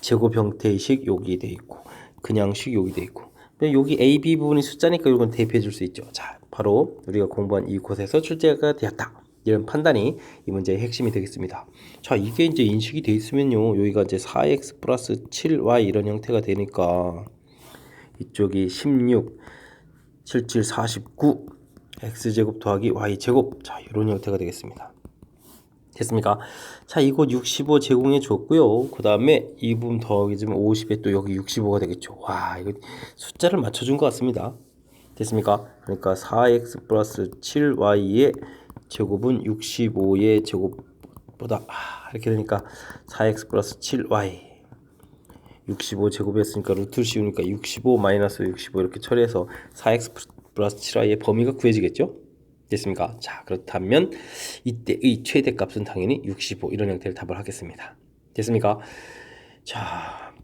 제곱 형태의 식 여기 돼 있고 그냥 식 여기 돼 있고 여기 A, B 부분이 숫자니까 이건 대입해 줄 수 있죠. 자, 바로 우리가 공부한 이곳에서 출제가 되었다. 이런 판단이 이 문제의 핵심이 되겠습니다. 자, 이게 이제 인식이 돼 있으면요. 여기가 이제 4x 플러스 7y 이런 형태가 되니까 이쪽이 16, 77, 49 x제곱 더하기 y제곱. 자, 이런 형태가 되겠습니다. 됐습니까? 자, 이곳 65 제공해 줬고요. 그 다음에 이 부분 더하기지만 50에 또 여기 65가 되겠죠. 와, 이거 숫자를 맞춰준 것 같습니다. 됐습니까? 그러니까 4x 플러스 7y의 제곱은 65의 제곱보다 이렇게 되니까 4x 플러스 7y 65 제곱이었으니까 루트를 씌우니까 65 마이너스 65 이렇게 처리해서 4x 플러스 7y의 범위가 구해지겠죠? 됐습니까? 자, 그렇다면 이때의 최대값은 당연히 65 이런 형태를 답을 하겠습니다. 됐습니까? 자,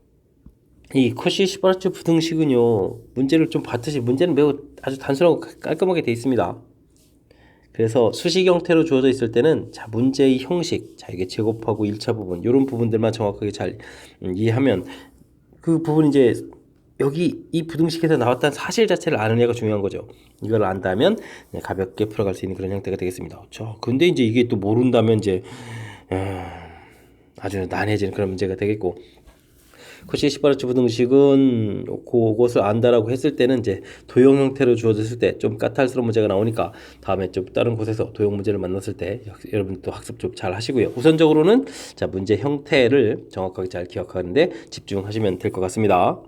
이 커시 시바르트 부등식은요, 문제를 좀 봤듯이 문제는 매우 아주 단순하고 깔끔하게 되어 있습니다. 그래서 수식 형태로 주어져 있을 때는 자, 문제의 형식, 자, 이게 제곱하고 1차 부분 이런 부분들만 정확하게 잘 이해하면 그 부분 이제 여기 이 부등식에서 나왔다는 사실 자체를 아느냐가 중요한 거죠. 이걸 안다면 가볍게 풀어갈 수 있는 그런 형태가 되겠습니다. 그렇죠? 근데 이제 이게 또 모른다면 이제 아주 난해지는 그런 문제가 되겠고, 코시 시바르트 부등식은 그것을 안다라고 했을 때는 이제 도형 형태로 주어졌을 때 좀 까탈스러운 문제가 나오니까 다음에 좀 다른 곳에서 도형 문제를 만났을 때 여러분 또 학습 좀 잘 하시고요. 우선적으로는 자, 문제 형태를 정확하게 잘 기억하는데 집중하시면 될 것 같습니다.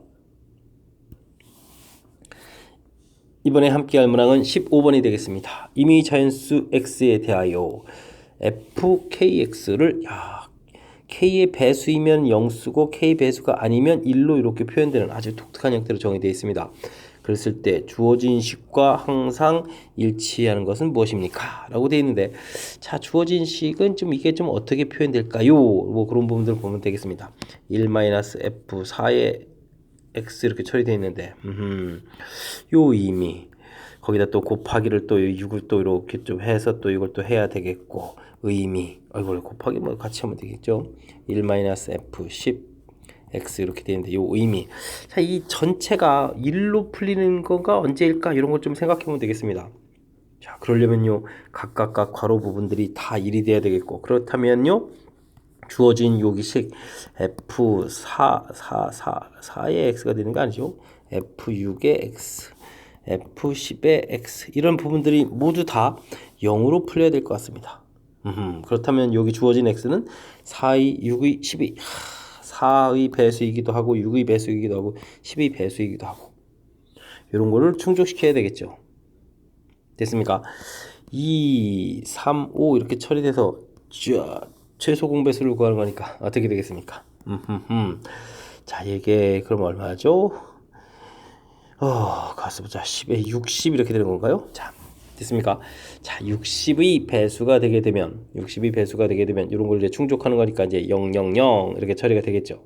이번에 함께할 문항은 15번이 되겠습니다. 이미 자연수 x에 대하여 fkx를 k의 배수이면 0 쓰고 k 배수가 아니면 1로 이렇게 표현되는 아주 독특한 형태로 정의되어 있습니다. 그랬을 때 주어진 식과 항상 일치하는 것은 무엇입니까? 라고 되어 있는데, 자, 주어진 식은 좀 이게 좀 어떻게 표현될까요? 뭐 그런 부분들을 보면 되겠습니다. 1-f 4의 x 이렇게 처리되어 있는데, 요 이미 거기다 또 곱하기를 또 6을 또 이렇게 좀 해서 또 이걸 또 해야 되겠고, 의미 이걸 곱하기 뭐 같이 하면 되겠죠. 1-f 10 x 이렇게 되는데 요 의미, 자, 이 전체가 1로 풀리는 건가 언제일까 이런 걸 좀 생각해 보면 되겠습니다. 자, 그러려면요 각각 괄호 부분들이 다 1이 돼야 되겠고, 그렇다면요 주어진 요기식 F4의 x가 되는 거 아니죠? F6의 x, F10의 x 이런 부분들이 모두 다 0으로 풀려야 될 것 같습니다. 그렇다면 여기 주어진 x는 4의 6의 12, 4의 배수이기도 하고 6의 배수이기도 하고 10의 배수이기도 하고, 이런 거를 충족시켜야 되겠죠. 됐습니까? 2, 3, 5 이렇게 처리돼서 최소 공배수를 구하는 거니까 어떻게 되겠습니까? 자, 이게 그럼 얼마죠? 가서 보자. 10에 60 이렇게 되는 건가요? 자, 됐습니까? 자, 60의 배수가 되게 되면 이런 걸 이제 충족하는 거니까 이제 0, 0, 0 이렇게 처리가 되겠죠.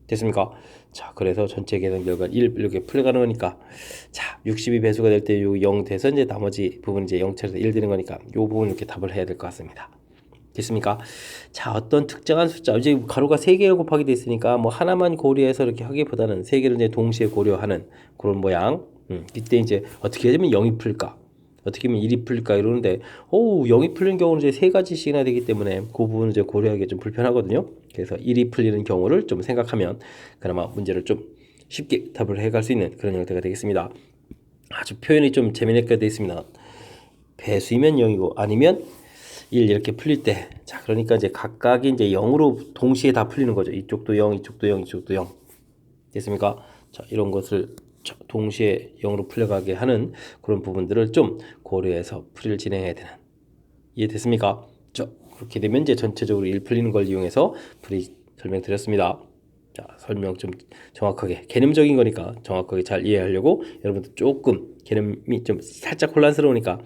됐습니까? 자, 그래서 전체 계산 결과 1 이렇게 풀려가는 거니까, 자, 60이 배수가 될 때 요 0 돼서 이제 나머지 부분 이제 0 처리해서 1 되는 거니까 요 부분 이렇게 답을 해야 될 것 같습니다. 됐습니까? 자, 어떤 특정한 숫자, 이제 가로가 3개가 곱하기 돼 있으니까 뭐 하나만 고려해서 이렇게 하기보다는 3개를 이제 동시에 고려하는 그런 모양. 이때 이제 어떻게 하면 0이 풀까? 어떻게 하면 1이 풀릴까 이러는데, 0이 풀리는 경우는 이제 3가지씩이나 되기 때문에 그 부분은 이제 고려하기 좀 불편하거든요. 그래서 1이 풀리는 경우를 좀 생각하면 그나마 문제를 좀 쉽게 답을 해갈 수 있는 그런 형태가 되겠습니다. 아주 표현이 좀 재미있게 되어 있습니다. 배수이면 0이고 아니면 1 이렇게 풀릴 때, 자, 그러니까 이제 각각이 이제 0으로 동시에 다 풀리는 거죠. 이쪽도 0, 이쪽도 0, 이쪽도 0. 됐습니까? 자, 이런 것을 동시에 0으로 풀려가게 하는 그런 부분들을 좀 고려해서 풀이를 진행해야 되는, 이해됐습니까? 자, 그렇게 되면 이제 전체적으로 1 풀리는 걸 이용해서 풀이 설명드렸습니다. 자, 설명 좀 정확하게, 개념적인 거니까 정확하게 잘 이해하려고 여러분들 조금 개념이 좀 살짝 혼란스러우니까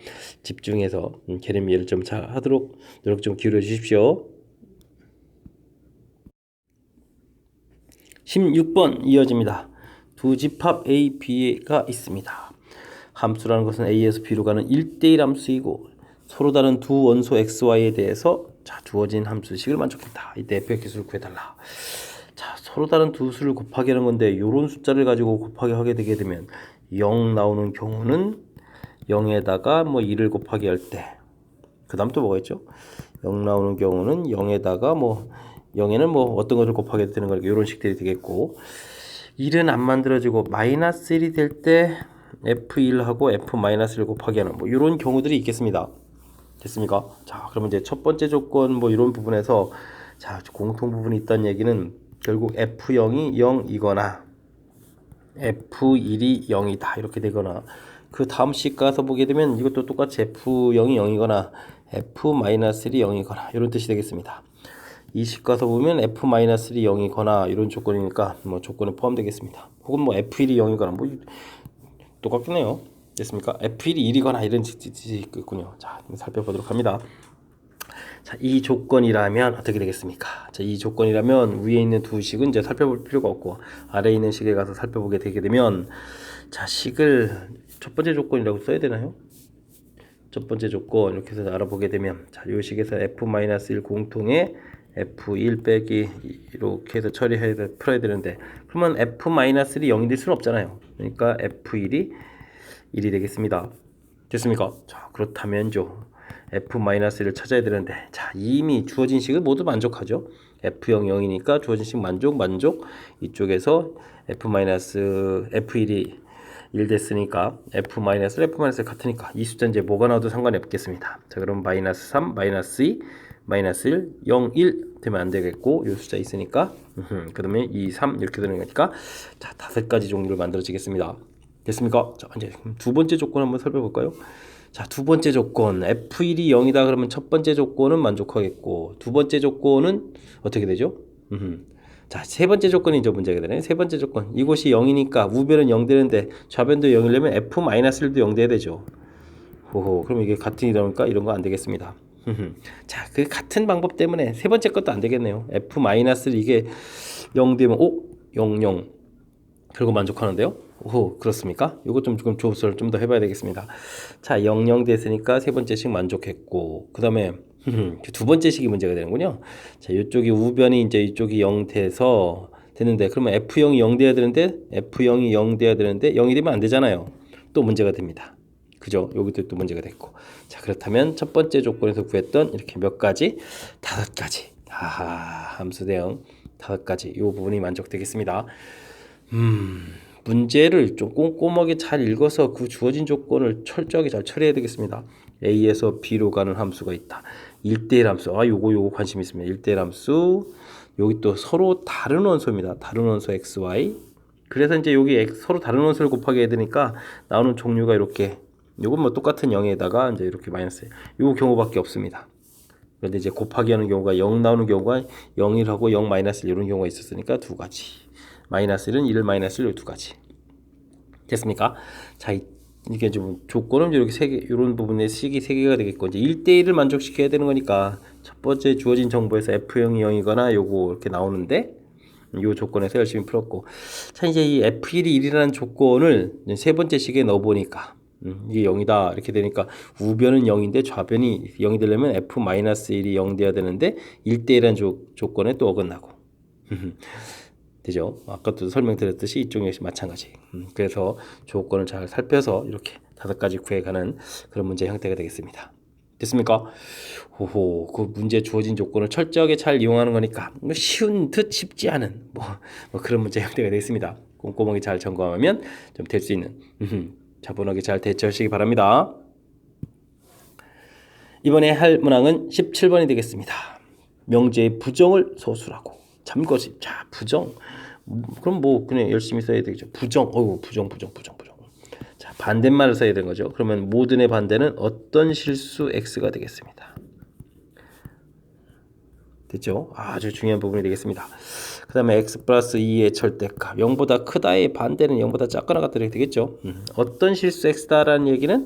집중해서 개념 이해를 좀 잘 하도록 노력 좀 기울여 주십시오. 16번 이어집니다. 두 집합 A, B가 있습니다. 함수라는 것은 A에서 B로 가는 1대1 함수이고 서로 다른 두 원소 X, Y에 대해서 주어진 함수식을 만족한다. 이때 f의 기수를 구해달라. 자, 서로 다른 두 수를 곱하기 하는 건데, 요런 숫자를 가지고 곱하기 하게 되게 되면 0 나오는 경우는 0에다가 뭐 2를 곱하기 할 때, 그 다음 또 뭐가 있죠? 0 나오는 경우는 0에다가 뭐 0에는 뭐 어떤 것을 곱하게 되는 거니까 이런 식들이 되겠고, 1은 안 만들어지고 마이너스 1이 될 때 F1하고 F-1을 곱하기 하는 뭐 이런 경우들이 있겠습니다. 됐습니까? 자, 그러면 이제 첫 번째 조건 뭐 이런 부분에서, 자, 공통 부분이 있다는 얘기는 결국 F0이 0이거나 F1이 0이다 이렇게 되거나, 그 다음 식 가서 보게 되면 이것도 똑같이 F0이 0이거나 F-1이 0이거나 이런 뜻이 되겠습니다. 이 식 가서 보면 F-1이 0이거나 이런 조건이니까 뭐 조건에 포함되겠습니다. 혹은 뭐 F1이 0이거나 뭐 똑같겠네요. 됐습니까? F1이 1이거나 이런 뜻이 있군요. 자, 살펴보도록 합니다. 자, 이 조건이라면 어떻게 되겠습니까? 자, 이 조건이라면 위에 있는 두 식은 이제 살펴볼 필요가 없고 아래에 있는 식에 가서 살펴보게 되게 되면, 자, 식을 첫 번째 조건이라고 써야 되나요? 첫 번째 조건 이렇게 해서 알아보게 되면, 자, 이 식에서 F-1 공통의 F1 빼기 이렇게 해서 풀어야 되는데, 그러면 F-1이 0이 될 수는 없잖아요. 그러니까 F1이 1이 되겠습니다. 됐습니까? 자, 그렇다면 F-1을 찾아야 되는데, 자, 이미 주어진 식을 모두 만족하죠. F0, 0이니까 주어진 식 만족. 이쪽에서 F-F1이 1 됐으니까 F-F 같으니까 이 숫자 이제 뭐가 나와도 상관이 없겠습니다. 자, 그럼 마이너스 3, 마이너스 2, 마이너스 1, 0, 1 되면 안 되겠고, 이 숫자 있으니까 그 다음에 2, 3 이렇게 되는 거니까, 자, 5가지 종류를 만들어지겠습니다. 됐습니까? 자, 이제 두 번째 조건 한번 살펴볼까요? 자, 두 번째 조건 F1이 0이다 그러면 첫 번째 조건은 만족하겠고 두 번째 조건은 어떻게 되죠? 자, 세 번째 조건이 이제 문제가 되네. 세 번째 조건 이곳이 0이니까 우변은 0 되는데 좌변도 0이려면 F-1도 0 돼야 되죠. 호호, 그럼 이게 같은 이러니까 이런 거 안 되겠습니다. 자, 그 같은 방법 때문에 세 번째 것도 안 되겠네요. F- 이게 0 되면 0, 0 그리고 만족하는데요. 오, 그렇습니까? 이거 좀 조금 조업을 좀 더 해봐야 되겠습니다. 자, 0, 0 됐으니까 세 번째씩 만족했고 그 다음에 두 번째식이 문제가 되는군요. 자, 이쪽이 우변이 이제 이쪽이 0 돼서 되는데 그러면 F0이 0 돼야 되는데 F0이 0 돼야 되는데 0이 되면 안 되잖아요. 또 문제가 됩니다. 그죠? 여기도 또 문제가 됐고. 자, 그렇다면 첫 번째 조건에서 구했던 이렇게 몇 가지? 5가지. 아하, 함수 대응 5가지. 이 부분이 만족되겠습니다. 문제를 좀 꼼꼼하게 잘 읽어서 그 주어진 조건을 철저하게 잘 처리해야 되겠습니다. A에서 B로 가는 함수가 있다. 1대1 함수. 아, 요거 관심 있습니다. 1대1 함수. 여기 또 서로 다른 원소입니다. 다른 원소 XY. 그래서 이제 여기 서로 다른 원소를 곱하게 해야 되니까 나오는 종류가 이렇게 요건 뭐 똑같은 0에다가 이제 이렇게 마이너스 요 경우밖에 없습니다. 그런데 이제 곱하기 하는 경우가 0 나오는 경우가 0일하고 0 마이너스 이런 경우가 있었으니까 두 가지. 마이너스 1은 1 마이너스 1 두 가지. 됐습니까? 자, 이게 좀 조건은 이렇게 세 개, 이런 부분에 식이 세 개가 되겠고 이제 1대1을 만족시켜야 되는 거니까 첫 번째 주어진 정보에서 F0이 0이거나 요거 이렇게 나오는데 요 조건에서 열심히 풀었고 자, 이제 이 F1이 1이라는 조건을 세 번째 식에 넣어 보니까 이게 0이다 이렇게 되니까 우변은 0인데 좌변이 0이 되려면 F-1이 0 돼야 되는데 1대1이라는 조건에 또 어긋나고 되죠. 아까도 설명드렸듯이 이쪽 역시 마찬가지. 그래서 조건을 잘 살펴서 이렇게 5가지 구해가는 그런 문제 형태가 되겠습니다. 됐습니까? 호호, 그 문제 주어진 조건을 철저하게 잘 이용하는 거니까 쉬운 듯 쉽지 않은 뭐 그런 문제 형태가 되겠습니다. 꼼꼼하게 잘 점검하면 좀 될 수 있는 차분하게 잘 대처하시기 바랍니다. 이번에 할 문항은 17번이 되겠습니다. 명제의 부정을 소수라고. 참고시. 자, 부정. 그럼 뭐 그냥 열심히 써야 되겠죠. 부정. 부정. 자, 반대말을 써야 되는 거죠. 그러면 모든의 반대는 어떤 실수 x가 되겠습니다. 됐죠? 아주 중요한 부분이 되겠습니다. 그 다음에 x 플러스 2의 절대값 0보다 크다의 반대는 0보다 작거나 같다 이렇게 되겠죠. 어떤 실수 x다라는 얘기는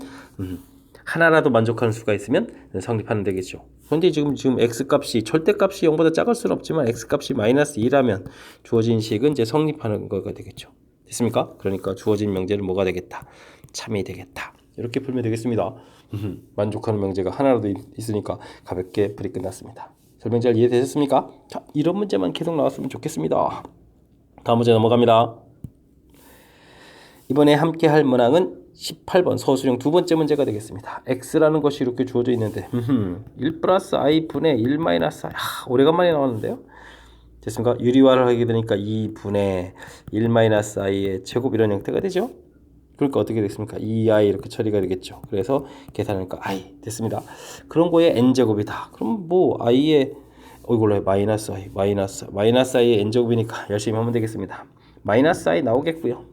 하나라도 만족하는 수가 있으면 성립하는 되겠죠. 그런데 지금 x값이 절대값이 0보다 작을 수는 없지만 x값이 마이너스 2라면 주어진 식은 이제 성립하는 거가 되겠죠. 됐습니까? 그러니까 주어진 명제는 뭐가 되겠다? 참이 되겠다. 이렇게 풀면 되겠습니다. 만족하는 명제가 하나라도 있으니까 가볍게 풀이 끝났습니다. 설명 잘 이해되셨습니까? 자, 이런 문제만 계속 나왔으면 좋겠습니다. 다음 문제 넘어갑니다. 이번에 함께 할 문항은 18번 서술형 두 번째 문제가 되겠습니다. x라는 것이 이렇게 주어져 있는데 1 플러스 i 분의 1 마이너스 i 오래간만에 나왔는데요. 됐습니까? 유리화를 하게 되니까 2분의 1 마이너스 i의 제곱 이런 형태가 되죠. 그러니까 어떻게 되겠습니까? 2i 이렇게 처리가 되겠죠. 그래서 계산하니까 i 됐습니다. 그런 거에 n제곱이다. 그럼 뭐 i의 이걸로 마이너스 i의 n제곱이니까 열심히 하면 되겠습니다. 마이너스 i 나오겠고요.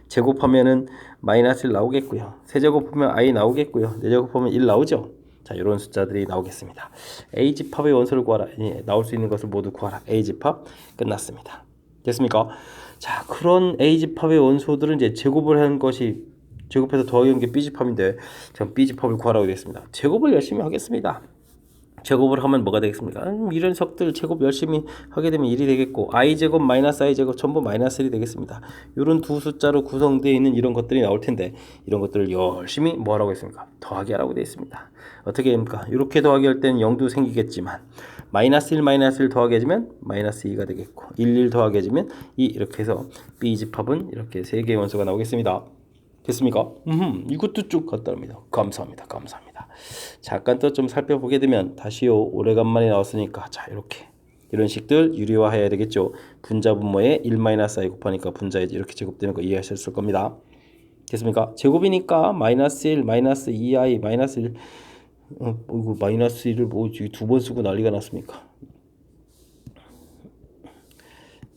제곱하면은 마이너스 1 나오겠고요. 세제곱하면 i 나오겠고요. 네제곱하면 1 나오죠. 자, 이런 숫자들이 나오겠습니다. A집합의 원소를 구하라. 나올 수 있는 것을 모두 구하라. A집합 끝났습니다. 됐습니까? 자, 그런 A집합의 원소들은 이제 제곱을 한 것이 제곱해서 더하기 한 게 B집합인데 전 B집합을 구하라고 되겠습니다. 제곱을 열심히 하겠습니다. 제곱을 하면 뭐가 되겠습니까? 이런 석들 제곱 열심히 하게 되면 1이 되겠고 i제곱 마이너스 i제곱 전부 마이너스 1이 되겠습니다. 이런 두 숫자로 구성되어 있는 이런 것들이 나올 텐데 이런 것들을 열심히 뭐 하라고 했습니까? 더하기 하라고 되어 있습니다. 어떻게 됩니까? 이렇게 더하기 할 때는 0도 생기겠지만 마이너스 1 마이너스 1 더하기 해주면 마이너스 2가 되겠고 1 더하기 해주면 2 이렇게 해서 B집합은 이렇게 3개의 원소가 나오겠습니다. 됐습니까? 이것도 쭉 갖다릅니다. 감사합니다. 잠깐 또 좀 살펴보게 되면 다시요 오래간만에 나왔으니까 자 이렇게 이런 식들 유리화해야 되겠죠. 분자 분모에 1-i 곱하니까 분자에 이렇게 제곱되는 거 이해하셨을 겁니다. 됐습니까? 제곱이니까 마이너스 1, 마이너스 2i, 마이너스 1 이거 마이너스 1을 뭐 두 번 쓰고 난리가 났습니까?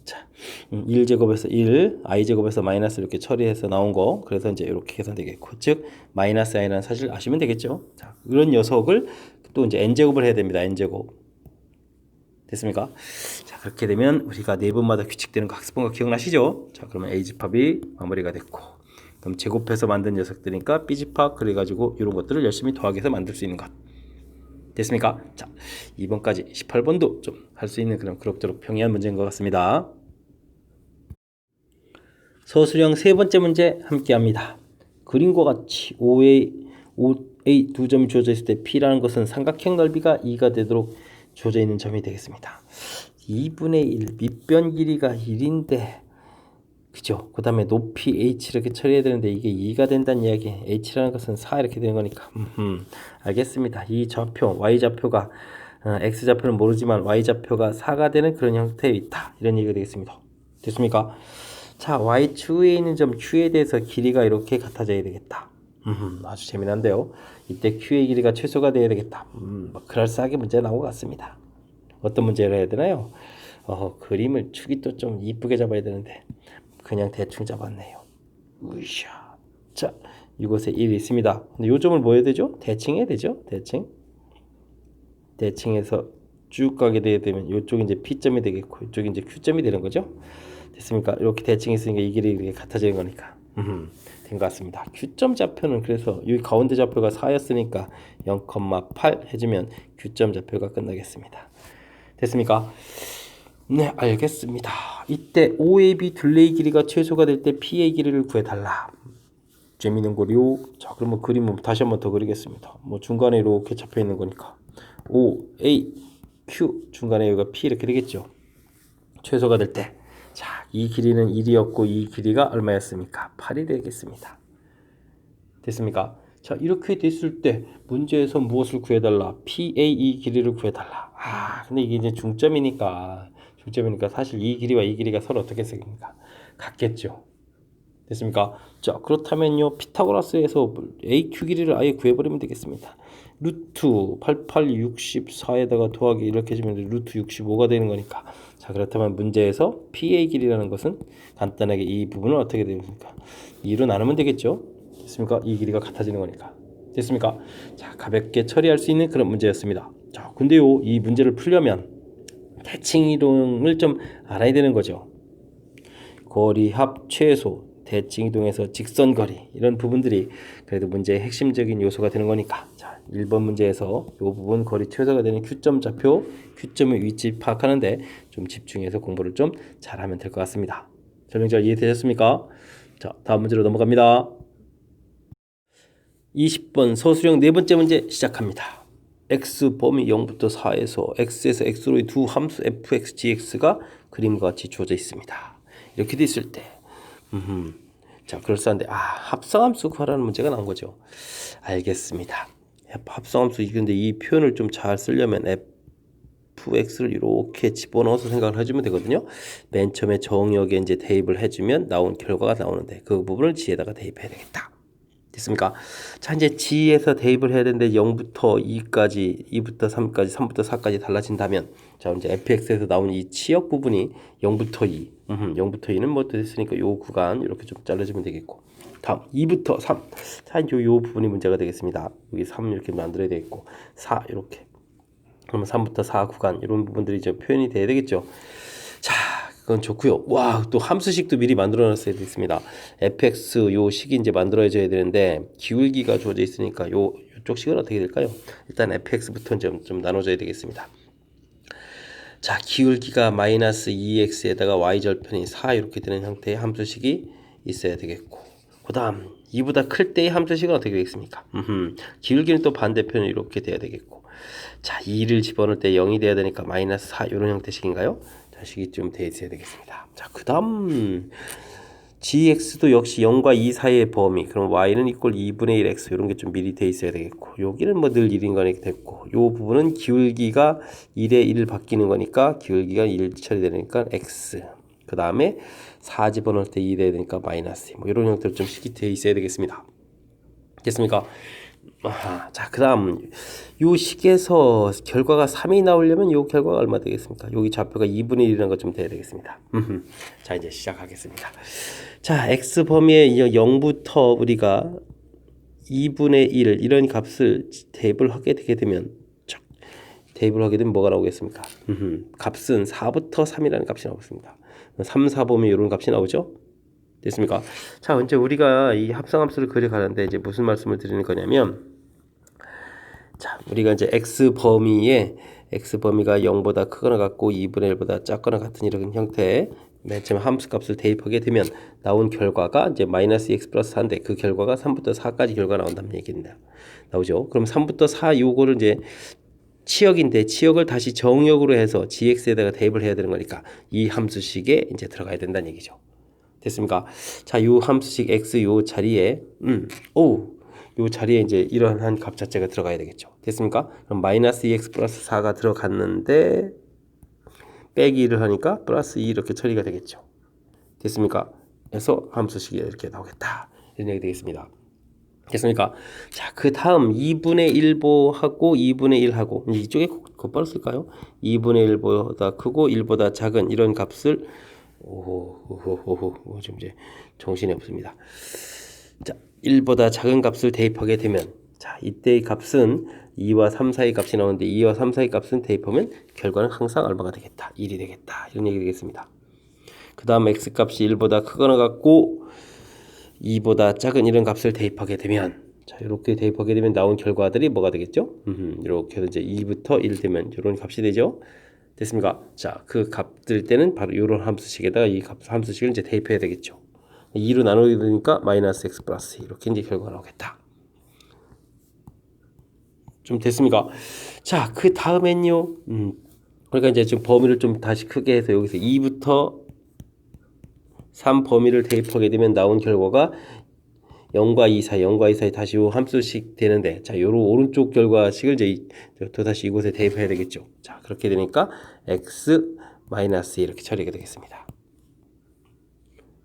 자, 1제곱에서 1, i제곱에서 마이너스 이렇게 처리해서 나온 거. 그래서 이제 이렇게 계산되겠고, 즉 마이너스 i라는 사실 아시면 되겠죠. 자, 이런 녀석을 또 이제 n제곱을 해야 됩니다. n제곱. 됐습니까? 자, 그렇게 되면 우리가 네 번마다 규칙되는 거 학습한 거 기억나시죠? 자, 그러면 a집합이 마무리가 됐고, 그럼 제곱해서 만든 녀석들이니까 b집합, 그래가지고 이런 것들을 열심히 더하기해서 만들 수 있는 것. 됐습니까? 자, 2번까지 18번도 좀 할 수 있는 그런 그럭저럭 평이한 문제인 것 같습니다. 서술형 세 번째 문제 함께 합니다. 그림과 같이 OA 두 점이 주어져 있을 때 P라는 것은 삼각형 넓이가 2가 되도록 주어져 있는 점이 되겠습니다. 2분의 1, 밑변 길이가 1인데, 그죠? 그 다음에 높이 H 이렇게 처리해야 되는데 이게 2가 된다는 이야기. H라는 것은 4 이렇게 되는 거니까. 알겠습니다. 이 좌표, Y좌표가 X좌표는 모르지만 Y좌표가 4가 되는 그런 형태에 있다. 이런 얘기가 되겠습니다. 됐습니까? 자, Y축에 있는 점 Q에 대해서 길이가 이렇게 같아져야 되겠다. 아주 재미난데요. 이때 Q의 길이가 최소가 되어야 되겠다. 그럴싸하게 문제가 나온 것 같습니다. 어떤 문제를 해야 되나요? 그림을 축이 또 좀 이쁘게 잡아야 되는데 그냥 대충 잡았네요. 으쌰. 자, 이곳에 1이 있습니다. 근데 요 점을 뭐 해야 되죠? 대칭해야 되죠? 대칭해서 쭉 가게 되면 이쪽이 이제 P점이 되겠고 이쪽이 이제 Q점이 되는 거죠. 됐습니까? 이렇게 대칭했으니까 이 길이 이렇게 같아지는 거니까 된 것 같습니다. Q점 좌표는 그래서 여기 가운데 좌표가 4였으니까 0,8 해주면 Q점 좌표가 끝나겠습니다. 됐습니까? 네, 알겠습니다. 이때 OAB 둘레의 길이가 최소가 될 때 P의 길이를 구해달라. 재미있는 거리요. 자, 그러면 그림을 다시 한번 더 그리겠습니다. 뭐 중간에 이렇게 잡혀 있는 거니까 OA, Q 중간에 여기가 P 이렇게 되겠죠. 최소가 될 때. 자, 이 길이는 1이었고 이 길이가 얼마였습니까? 8이 되겠습니다. 됐습니까? 자, 이렇게 됐을 때 문제에서 무엇을 구해달라? PA 길이를 구해달라. 근데 이게 이제 중점이니까 사실 이 길이와 이 길이가 서로 어떻게 생깁니까? 같겠죠. 됐습니까? 자, 그렇다면요, 피타고라스에서 AQ 길이를 아예 구해버리면 되겠습니다. 루트 8864에다가 더하기 이렇게 해주면 루트 65가 되는 거니까. 자, 그렇다면 문제에서 PA 길이라는 것은 간단하게 이 부분을 어떻게 됩니까? 2로 나누면 되겠죠. 됐습니까? 이 길이가 같아지는 거니까. 됐습니까? 자, 가볍게 처리할 수 있는 그런 문제였습니다. 자, 근데요, 이 문제를 풀려면 대칭 이동을 좀 알아야 되는 거죠. 거리, 합, 최소, 대칭 이동에서 직선 거리, 이런 부분들이 그래도 문제의 핵심적인 요소가 되는 거니까. 자, 1번 문제에서 이 부분 거리 최소가 되는 Q점 좌표, Q점의 위치 파악하는데 좀 집중해서 공부를 좀 잘하면 될 것 같습니다. 설명 잘 이해되셨습니까? 자, 다음 문제로 넘어갑니다. 20번 서술형 네 번째 문제 시작합니다. x 범위 0부터 4에서 x에서 x로의 두 함수 fx, gx가 그림과 같이 주어져 있습니다. 이렇게 돼 있을 때 자, 그럴싸한데 합성함수 구하라는 문제가 나온 거죠. 알겠습니다. 합성함수 근데 이 표현을 좀 잘 쓰려면 fx를 이렇게 집어넣어서 생각을 해주면 되거든요. 맨 처음에 정역에 이제 대입을 해주면 나온 결과가 나오는데 그 부분을 g에다가 대입해야 되겠다. 됐습니까? 자, 이제 G에서 대입을 해야 되는데 0부터 2까지, 2부터 3까지, 3부터 4까지 달라진다면 자, 이제 fx에서 나온 이 치역 부분이 0부터 2, 0부터 2는 뭐 됐으니까 요 구간 이렇게 좀 잘라주면 되겠고, 다음 2부터 3, 자, 이제 요 부분이 문제가 되겠습니다. 여기 3 이렇게 만들어야 되겠고 4 이렇게, 그러면 3부터 4 구간 이런 부분들이 이제 표현이 돼야 되겠죠. 자, 그건 좋고요. 와, 또 함수식도 미리 만들어 놨어야 됐습니다. fx 요 식이 이제 만들어져야 되는데 기울기가 주어져 있으니까 요쪽 식은 어떻게 될까요? 일단 fx부터 좀 나눠줘야 되겠습니다. 자, 기울기가 마이너스 2x에다가 y절편이 4 이렇게 되는 형태의 함수식이 있어야 되겠고, 그 다음 2보다 클 때의 함수식은 어떻게 되겠습니까? 기울기는 또 반대편이 이렇게 돼야 되겠고, 자, 2를 집어넣을 때 0이 돼야 되니까 마이너스 4 이런 형태식인가요? 식이 좀 돼 있어야 되겠습니다. 자, 그 다음 gx도 역시 0과 2 사이의 범위, 그럼 y는 이꼴 2분의 1 x 이런 게 좀 미리 돼 있어야 되겠고, 여기는 뭐 늘 1인 거니까 됐고, 요 부분은 기울기가 1에 1 바뀌는 거니까 기울기가 1 처리되니까 x, 그 다음에 4 집어넣을 때 2 돼야 되니까 마이너스, 뭐 이런 형태로 좀 식이 돼 있어야 되겠습니다. 됐습니까? 자, 그다음 요 식에서 결과가 3이 나오려면 요 결과가 얼마 되겠습니까? 여기 좌표가 2분의 1이라는 것 좀 돼야 되겠습니다. 자, 이제 시작하겠습니다. 자, x 범위의 0부터 우리가 2분의 1 이런 값을 대입을 하게 되면 대입을 하게 되면 뭐가 나오겠습니까? 값은 4부터 3이라는 값이 나오겠습니다. 3, 4 보면 이런 값이 나오죠? 됐습니까? 자, 이제 우리가 이 합성함수를 그려가는데 이제 무슨 말씀을 드리는 거냐면, 자, 우리가 이제 x 범위가 0보다 크거나 같고 2분의 1보다 작거나 같은 이런 형태의 맨 처음 함수 값을 대입하게 되면 나온 결과가 이제 마이너스 x 플러스 4인데 그 결과가 3부터 4까지 결과가 나온다는 얘기입니다. 나오죠? 그럼 3부터 4 요거를 이제 치역인데 치역을 다시 정역으로 해서 gx에다가 대입을 해야 되는 거니까 이 함수식에 이제 들어가야 된다는 얘기죠. 됐습니까? 자, 요 함수식 x 요 자리에 요 자리에 이제 이러한 값 자체가 들어가야 되겠죠. 됐습니까? 그럼 마이너스 2x 플러스 4가 들어갔는데 빼기 1을 하니까 플러스 2 이렇게 처리가 되겠죠. 됐습니까? 그래서 함수식이 이렇게 나오겠다. 이런 얘기 되겠습니다. 됐습니까? 자, 그 다음 2분의 1보하고 2분의 1하고 이쪽에 곧바로 쓸까요? 2분의 1보다 크고 1보다 작은 이런 값을 지금 이제 정신이 없습니다. 자, 1보다 작은 값을 대입하게 되면 자, 이때의 값은 2와 3 사이 값이 나오는데 2와 3 사이 값은 대입하면 결과는 항상 얼마가 되겠다. 1이 되겠다. 이런 얘기 되겠습니다. 그 다음 x값이 1보다 크거나 같고 2보다 작은 이런 값을 대입하게 되면 자, 이렇게 대입하게 되면 나온 결과들이 뭐가 되겠죠? 이렇게 이제 2부터 1 되면 이런 값이 되죠. 됐습니까? 자, 그 값들 때는 바로 이런 함수식에다가 이 함수식을 이제 대입해야 되겠죠. 2로 나누게 되니까 마이너스 x 플러스 이렇게 이제 결과가 나오겠다. 좀 됐습니까? 자, 그 다음엔요. 그러니까 이제 좀 범위를 좀 다시 크게 해서 여기서 2부터 3 범위를 대입하게 되면 나온 결과가 0과 2 사이, 0과 2 사이 다시 요 함수식 되는데, 자, 요로 오른쪽 결과식을 이제 또 다시 이곳에 대입해야 되겠죠. 자, 그렇게 되니까 x 마이너스 이렇게 처리가 되겠습니다.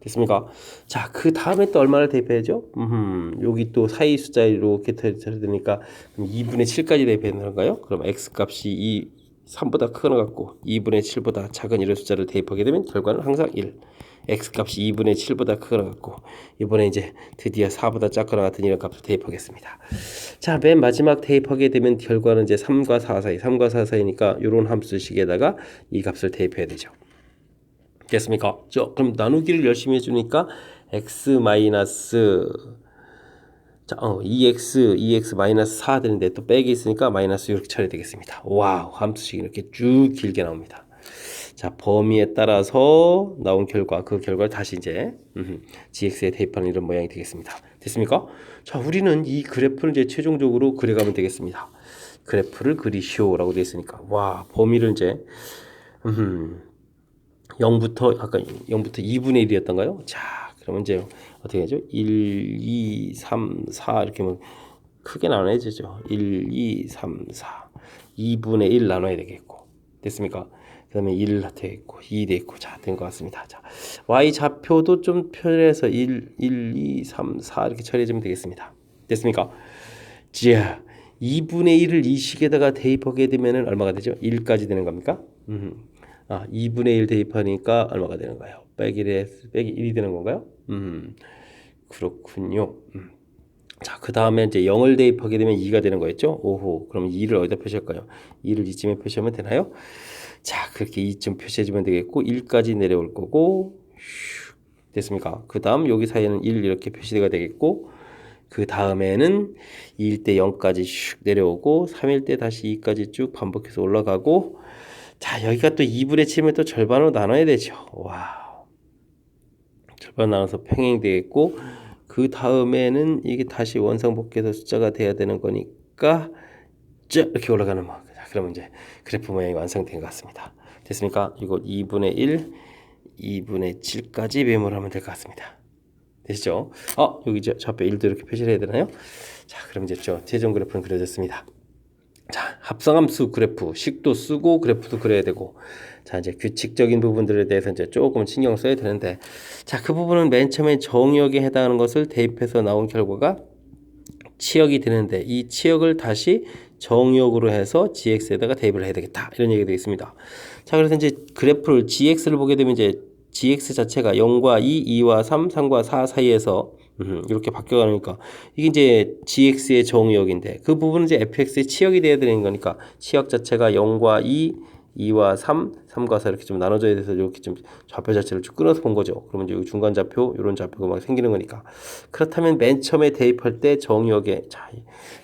됐습니까? 자, 그 다음에 또 얼마를 대입해야죠? 여기 또 사이 숫자로 이렇게 처리되니까 2분의 7까지 대입해야 되는가요? 그럼 x 값이 3보다 크거나 같고 2분의 7보다 작은 이런 숫자를 대입하게 되면 결과는 항상 1. x값이 2분의 7보다 크거나 같고 이번에 이제 드디어 4보다 작거나 같은 이런 값을 대입하겠습니다. 자, 맨 마지막 대입하게 되면 결과는 이제 3과 4 사이, 3과 4 사이니까 이런 함수식에다가 이 값을 대입해야 되죠. 됐습니까? 그럼 나누기를 열심히 해주니까 x 마이너스 자, 2x 마이너스 4 되는데 또 빼기 있으니까 마이너스 이렇게 처리되겠습니다. 와우, 함수식이 이렇게 쭉 길게 나옵니다. 자, 범위에 따라서 나온 결과, 그 결과를 다시 이제 gx에 대입하는 이런 모양이 되겠습니다. 됐습니까? 자, 우리는 이 그래프를 이제 최종적으로 그려가면 되겠습니다. 그래프를 그리시오라고 되어 있으니까 와, 범위를 이제 0부터 아까 0부터 2분의 1이었던가요? 자, 그러면 이제 어떻게 하죠? 1, 2, 3, 4 이렇게 하면 크게 나눠야죠. 1, 2, 3, 4 2분의 1 나눠야 되겠고 됐습니까? 그 다음에 1 되겠고 2 되겠고 자, 된 것 같습니다. 자, y좌표도 좀 표현해서 1, 2, 3, 4 이렇게 처리해주면 되겠습니다. 됐습니까? 자, 2분의 1을 이 식에다가 대입하게 되면 얼마가 되죠? 1까지 되는 겁니까? 2분의 1 대입하니까 얼마가 되는가요? 빼기 1이 되는 건가요? 그렇군요. 자, 그 다음에 이제 0을 대입하게 되면 2가 되는 거였죠? 오호, 그럼 2를 어디다 표시할까요? 2를 이쯤에 표시하면 되나요? 자, 그렇게 2쯤 표시해주면 되겠고 1까지 내려올 거고 됐습니까? 그 다음 여기 사이에는 1 이렇게 표시가 되겠고 그 다음에는 2일 때 0까지 슉 내려오고 3일 때 다시 2까지 쭉 반복해서 올라가고 자, 여기가 또 2분의 7이면 또 절반으로 나눠야 되죠. 와, 절반 나눠서 평행이 되겠고 그 다음에는 이게 다시 원상복귀해서 숫자가 돼야 되는 거니까 쭉 이렇게 올라가는 거. 자, 그러면 이제 그래프 모양이 완성된 것 같습니다. 됐습니까? 이거 2분의 1, 2분의 7까지 메모하면 될 것 같습니다. 되시죠? 여기 좌표 1도 이렇게 표시를 해야 되나요? 자, 그럼 이제 최종 그래프는 그려졌습니다. 자, 합성함수 그래프, 식도 쓰고 그래프도 그려야 되고, 자, 이제 규칙적인 부분들에 대해서 이제 조금 신경 써야 되는데, 자, 그 부분은 맨 처음에 정역에 해당하는 것을 대입해서 나온 결과가 치역이 되는데 이 치역을 다시 정역으로 해서 gx에다가 대입을 해야 되겠다. 이런 얘기가 되겠습니다. 자, 그래서 이제 그래프를 gx를 보게 되면 이제 gx 자체가 0과 2, 2와 3, 3과 4 사이에서 이렇게 바뀌어가니까 이게 이제 gx의 정역인데 그 부분은 이제 fx의 치역이 돼야 되는 거니까 치역 자체가 0과 2, 2와 3, 3과 4 이렇게 좀 나눠져야 돼서 이렇게 좀 좌표 자체를 좀 끊어서 본 거죠. 그러면 이제 여기 중간 좌표, 이런 좌표가 막 생기는 거니까. 그렇다면 맨 처음에 대입할 때 정역에 자,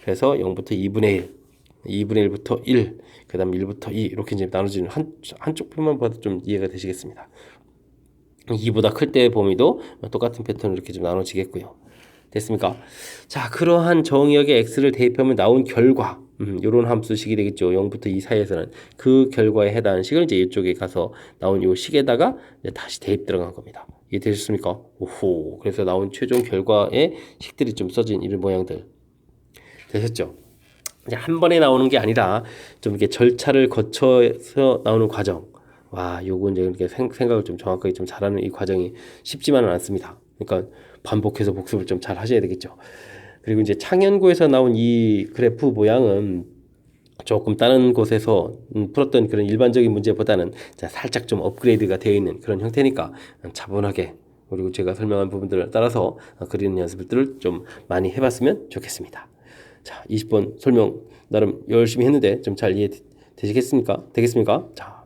그래서 0부터 2분의 1, 2분의 1부터 1, 그 다음 1부터 2 이렇게 이제 나눠지는 한쪽 표만 봐도 좀 이해가 되시겠습니다. 2보다 클 때 범위도 똑같은 패턴으로 이렇게 좀 나눠지겠고요. 됐습니까? 자, 그러한 정역에 x를 대입하면 나온 결과 요런 함수식이 되겠죠. 0부터 2 사이에서는 그 결과에 해당하는 식을 이제 이쪽에 가서 나온 요 식에다가 이제 다시 대입 들어간 겁니다. 이해 되셨습니까? 오호. 그래서 나온 최종 결과의 식들이 좀 써진 이런 모양들 되셨죠? 이제 한 번에 나오는 게 아니라 좀 이렇게 절차를 거쳐서 나오는 과정. 와, 요거 이제 이렇게 생각을 좀 정확하게 좀 잘하는 이 과정이 쉽지만은 않습니다. 그러니까 반복해서 복습을 좀 잘 하셔야 되겠죠. 그리고 이제 창연고에서 나온 이 그래프 모양은 조금 다른 곳에서 풀었던 그런 일반적인 문제보다는 살짝 좀 업그레이드가 되어 있는 그런 형태니까 차분하게 그리고 제가 설명한 부분들을 따라서 그리는 연습들을 좀 많이 해봤으면 좋겠습니다. 자, 20번 설명 나름 열심히 했는데 좀 잘 이해되시겠습니까? 되겠습니까? 자,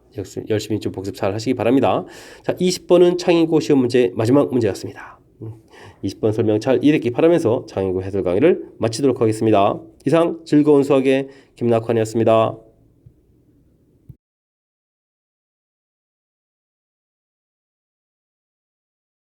열심히 좀 복습 잘 하시기 바랍니다. 자, 20번은 창의고 시험 문제 마지막 문제였습니다. 20번 설명 잘 이해했기 바라면서 창의고 해설 강의를 마치도록 하겠습니다. 이상 즐거운 수학의 김낙환이었습니다.